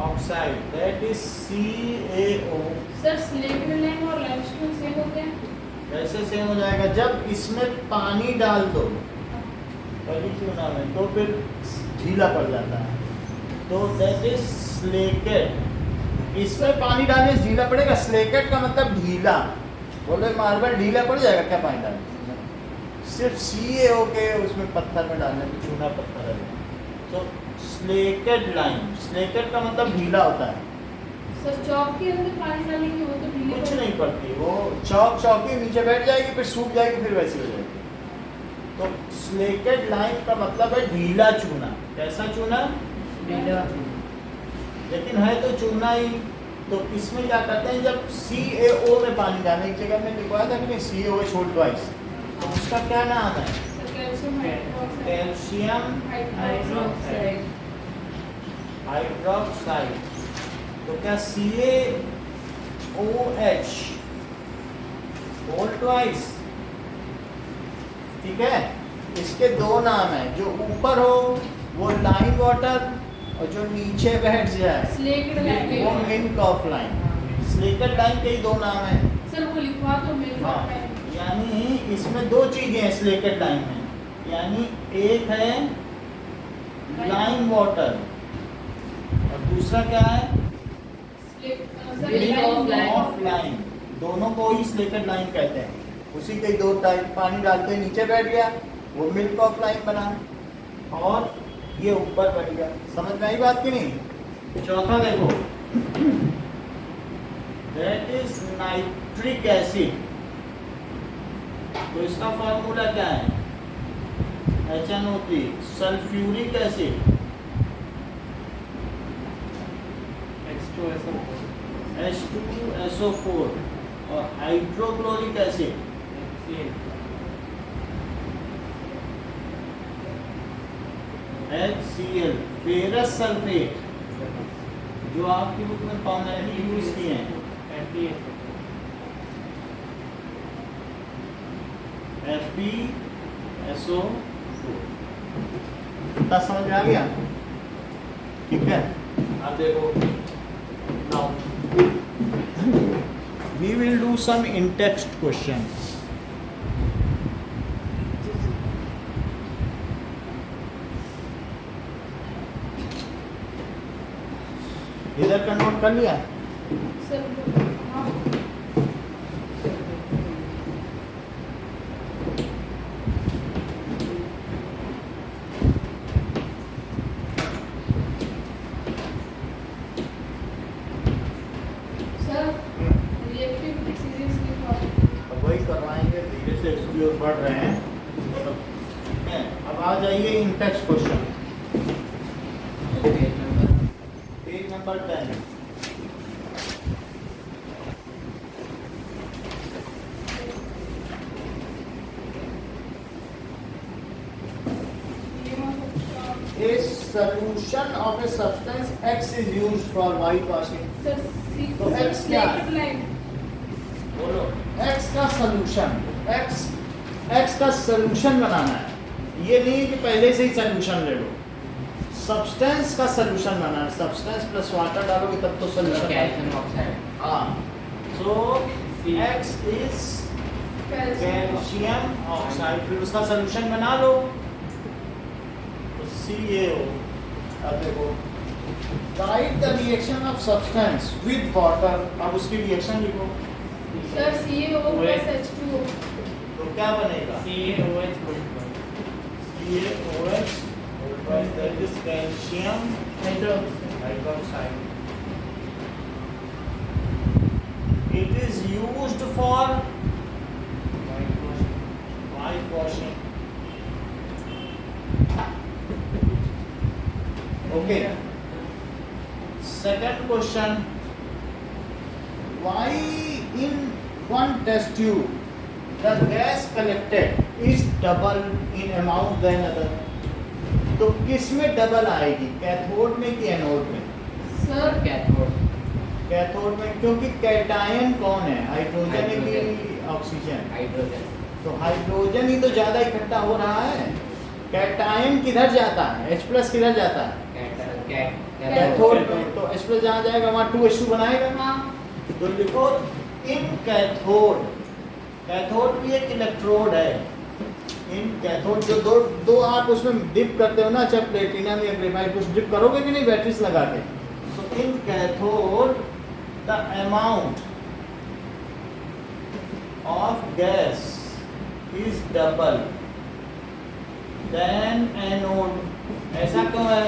Oxide, that is CaO। Sir slate lime और लाइमस्टोन सेम होते हैं? कैसे सेम हो जाएगा? जब इसमें पानी डाल दो कली चूना में, तो फिर ढीला पड़ जाता है, तो दैट इज स्लेकेट। इसमें पानी डालने से ढीला पड़ेगा। स्लेकेट का मतलब ढीला। बोले मार्बल ढीला पड़ जाएगा क्या पानी डालने? सिर्फ CaO के उसमें पत्थर में डालने में चूना पत्थर है। तो स्लेकेट लाइम, स्लेकेट का मतलब ढीला होता है। सर चौक के अंदर पानी डालेंगे वो तो ढीले कुछ पड़ेंगे। नहीं पड़ती, वो चौकी नीचे बैठ जाएगी, फिर सूख जाएगी, फिर वैसी हो जाएगी। तो स्लेकेट लाइम का मतलब है ढीला चूना। कैसा चूना? ढीला। लेकिन है तो चूना ही। तो इसमें क्या करते हैं, जब CaO में पानी डालने की जगह में लिखवाया था कि नहीं CaO छोड़ ट्वाइस, तो उसका क्या नाम है? Sir calcium hydroxide. Calcium hydroxide. Hydroxide. तो क्या CaOH होल ट्वाइस? ठीक है। इसके दो नाम है, जो ऊपर हो वो लाइम वाटर, और जो नीचे बैठ जाए स्लेट वो lime. Milk of lime. Slaked lime के ही दो नाम है। सर वो लिखवा तो मिल्क हाँ, ऑफ लाइम। यानी इसमें दो चीजें हैं स्लेकेट लाइम में। यानी एक है लाइम वाटर, और दूसरा क्या है? Sir Milk of lime। Of lime. दोनों को ही स्लेकेट लाइम कहते हैं। उसी के दो टाइप, पानी डालते ही नीचे बैठ गया, वो मिल्क ऑफ लाइम बना, और ये ऊपर बैठ गया। समझ में आई बात की नहीं? चौथा देखो, दैट इज नाइट्रिक एसिड। तो इसका फॉर्मूला क्या है? HNO3। Sulphuric acid, H2SO4। और hydrochloric acid, HCl। Ferrous sulphate, जो आपकी बुक में कॉमनली यूज किए हैं, FeSO4। इतना समझ में आ गया? ठीक है। अब देखो, now we will do some in-text questions. इधर का नोट कर लिया? सर हाँ। आ जाइए in text question, page number page number 10। A solution of a substance X is used for whitewashing. Sir, तो X क्या है? line. बोलो X का सॉल्यूशन, X का सॉल्यूशन बनाना है। ये नहीं कि पहले से ही सॉल्यूशन ले लो, सब्सटेंस का सॉल्यूशन बनाना है। सब्सटेंस प्लस वाटर डालोगे तब तो सॉल्यूशन। Calcium oxide. हाँ, सो X इज कैल्शियम ऑक्साइड, फिर उसका सॉल्यूशन बना लो तो CaO। अब देखो, right the reaction of substance with water. अब उसकी रिएक्शन लिखो Sir, CaO plus H2O. तो क्या बनेगा? CaOH CaOH, that is calcium hydroxide. It is used for whitewashing. Okay. Second question. Why in one test tube the gas collected is double in amount than other? तो किस में double आएगी, cathode में कि anode में? Sir, cathode. Cathode में, क्योंकि cation कौन है? हाइड्रोजन है कि ऑक्सीजन? हाइड्रोजन। तो हाइड्रोजन ही तो ज्यादा इकट्ठा हो रहा है। कैटायन किधर जाता है? H+ किधर जाता है? कैथोड में। तो H+ जहाँ जाएगा वहाँ 2H2 बनाएगा। हाँ. तो लिखो इन कैथोड, कैथोड भी एक इलेक्ट्रोड है। इन कैथोड जो दो आप उसमें डिप करते हो ना, चाहे प्लेटिनम या ग्रेफाइट, कुछ डिप करोगे कि नहीं बैटरीज लगा के। So in cathode the amount of gas is double than anode. ऐसा क्यों है?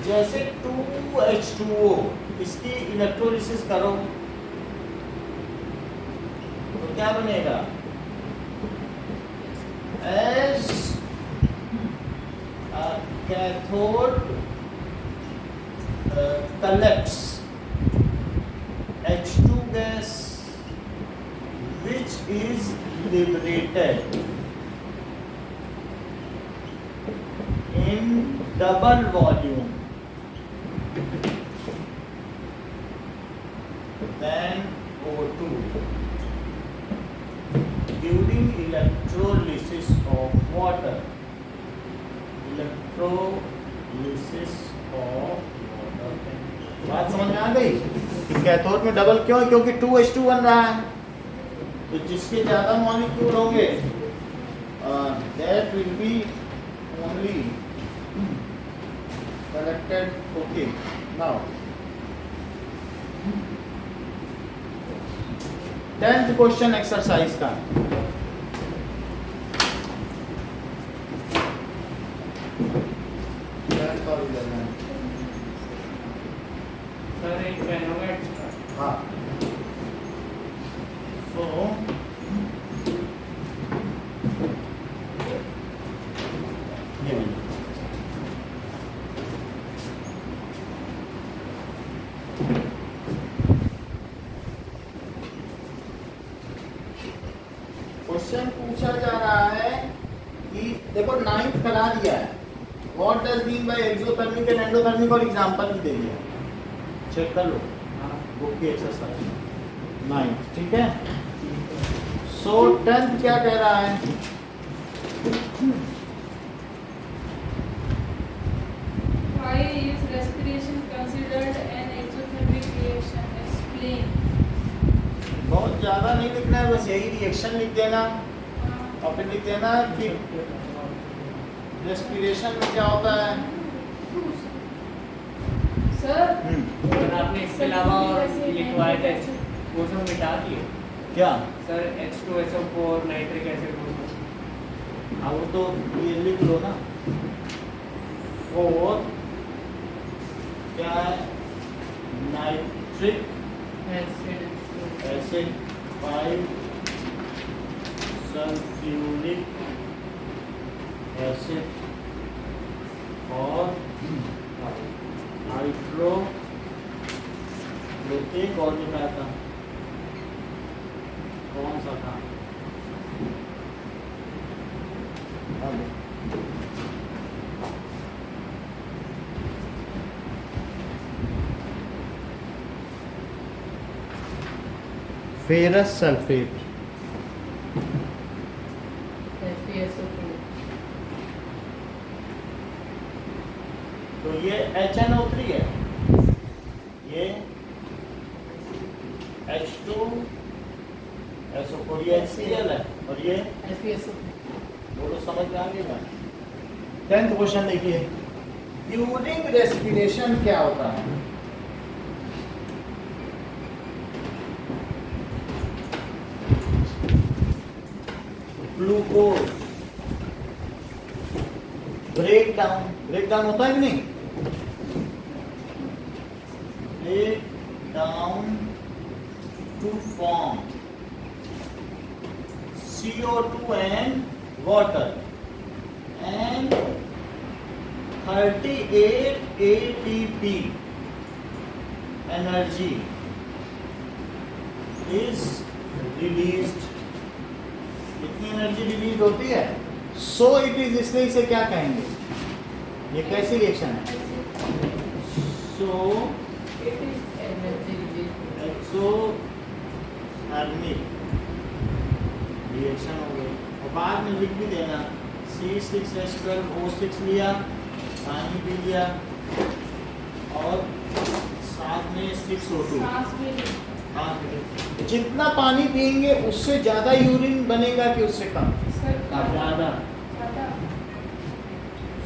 जैसे 2H2O, इसकी इलेक्ट्रोलिसिस करो तो क्या बनेगा? As a cathode collects H2 gas which is liberated in double volume than O2 during electrolysis of water. Electrolysis of water. बात समझ में आ गई कि कैथोड में डबल क्यों है? क्योंकि 2H2 बन रहा है, तो जिसके ज्यादा मॉलिक्यूल होंगे that will be only collected. Okay, now 10th question exercise का। सर एक पेन होगा एक्स्ट्रा। हाँ, तो ये भी क्वेश्चन पूछा जा रहा है कि देखो 9th करा दिया है, what does mean by exothermic and endothermic, और एग्जांपल भी दे दिया, चेक कर लो बुक की एक्सरसाइज 9th। ठीक है, सो 10th क्या कह रहा है? Why is respiration considered an exothermic reaction? Explain. बहुत ज्यादा नहीं लिखना है, बस यही रिएक्शन लिख देना और फिर लिख देना कि रेस्पिरेशन में क्या होता है। Sir, सर आपने इसके अलावा और लिखवाए थे वो सब मिटा दिए क्या? Sir H2SO4 nitric acid. हाँ वो तो ये लिख लो ना, 4 क्या है? नाइट्रिक एसिड 5 सल्फ्यूरिक एसिड और हाइड्रो एक और दिखाया था, कौन सा था? Ferrous sulphate. तो ये HNO3 है, ये H2SO4 ये HCl है, और ये बोलो समझ में आ गया। 10th क्वेश्चन देखिए, ड्यूरिंग रेस्पिरेशन क्या होता है? ग्लूकोज ब्रेक डाउन होता है कि नहीं? Break down to form CO2 and water and 38 ATP energy is released। कितनी एनर्जी रिलीज होती है? सो इट इज, इसलिए इसे क्या कहेंगे? ये कैसी रिएक्शन है? सो एक्सोथर्मिक रिएक्शन हो गई। और बाद में लिख भी देना C6H12O6 लिया, पानी पी लिया, और साथ में 6O2। हाँ, जितना पानी पिएंगे उससे ज्यादा यूरिन बनेगा कि उससे कम? ज्यादा।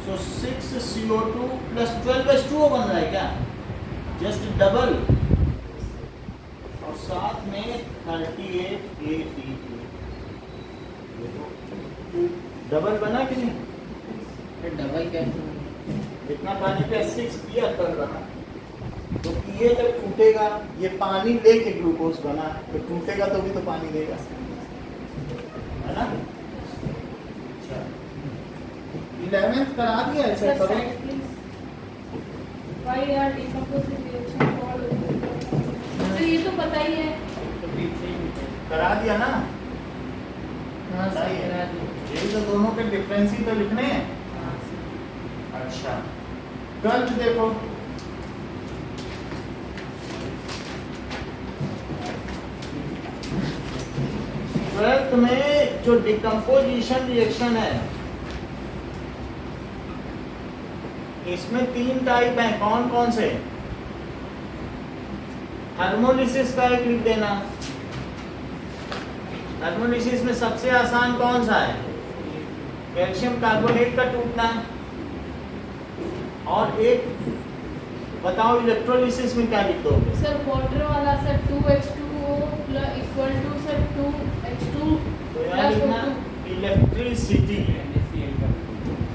सो 6CO2 प्लस 12H2O बन रहा है क्या? जस्ट डबल, और साथ में 38 ATP। डबल बना कि नहीं? डबल कैसे? इतना पानी पे 6 पिया कर रहा, तो ये जब टूटेगा, ये पानी लेके ग्लूकोज बना, तो टूटेगा तो भी तो पानी देगा, है ना? अच्छा, 11th करा दिया ऐसा करो। तो ये तो पता ही है। करा दिया ना? हाँ सही है। यही तो दोनों के डिफरेंस ही तो लिखने हैं। अच्छा, कल देखो, ट्वेल्थ में जो डिकम्पोजिशन रिएक्शन है, इसमें 3 टाइप हैं। कौन कौन से? थर्मोलिसिस का एक लिख देना। थर्मोलिसिस में सबसे आसान कौन सा है? कैल्शियम कार्बोनेट का टूटना। और एक बताओ इलेक्ट्रोलिसिस में क्या लिख दोगे? सर वाटर वाला sir 2H2O equal to sir 2H2 तो यहाँ लिखना इलेक्ट्रिसिटी।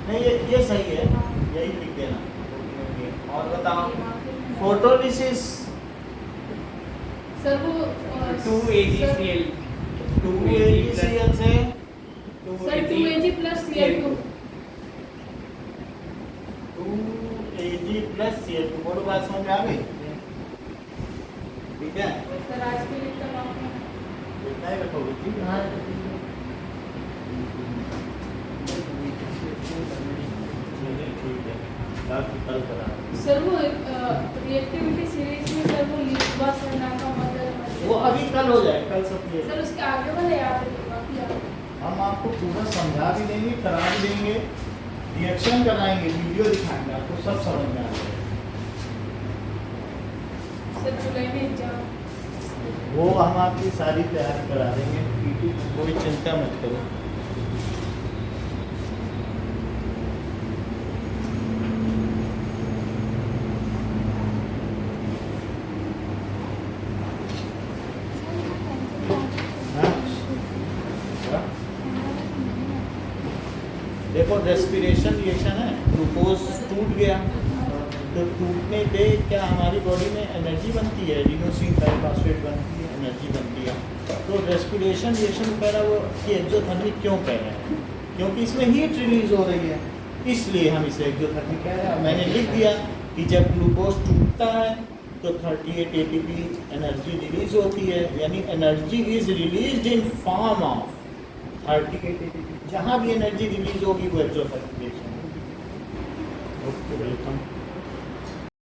नहीं, ये सही है, यही लिख देना। और बताओ फोटोलिसिस। सर वो 2AgCl 2AgCl से sir 2Ag plus Cl2 2Ag plus Cl2। बोलो, बात समझ में आ गई? ठीक है, सर आज के लिए तब आप इतना ही रखोगे। ठीक है, चलिए ठीक है, कल करा। सर वो रिएक्टिविटी सीरीज में सर वो लिखवा करना का मतलब वो अभी कल हो जाए, कल सब ये सर उसके आगे वाले याद है बाकी याद हम आपको पूरा समझा भी देंगे, करा भी देंगे, रिएक्शन कराएंगे, वीडियो दिखाएंगे, आपको सब समझ में आ जाएगा। सर जुलाई में एग्जाम वो हम आपकी सारी तैयारी करा देंगे, पीटी कोई चिंता मत करो। देखो रेस्पिरेशन रिएक्शन है, ग्लूकोज टूट गया, तो टूटने पे क्या हमारी बॉडी में एनर्जी बनती है, एडिनोसिन ट्राइफॉस्फेट बनती है, एनर्जी बनती है। तो रेस्पिरेशन रिएक्शन कह रहा वो कि एक्सोथर्मिक क्यों कह रहे हैं, क्योंकि इसमें हीट रिलीज हो रही है, इसलिए हम इसे एक्सोथर्मिक कह रहे हैं। मैंने लिख दिया कि जब ग्लूकोज टूटता है तो 38 ATP एनर्जी रिलीज होती है, यानी energy is released in form of 38 ATP। जहाँ भी एनर्जी रिलीज होगी वो एक्सोथर्मिक। Okay, welcome.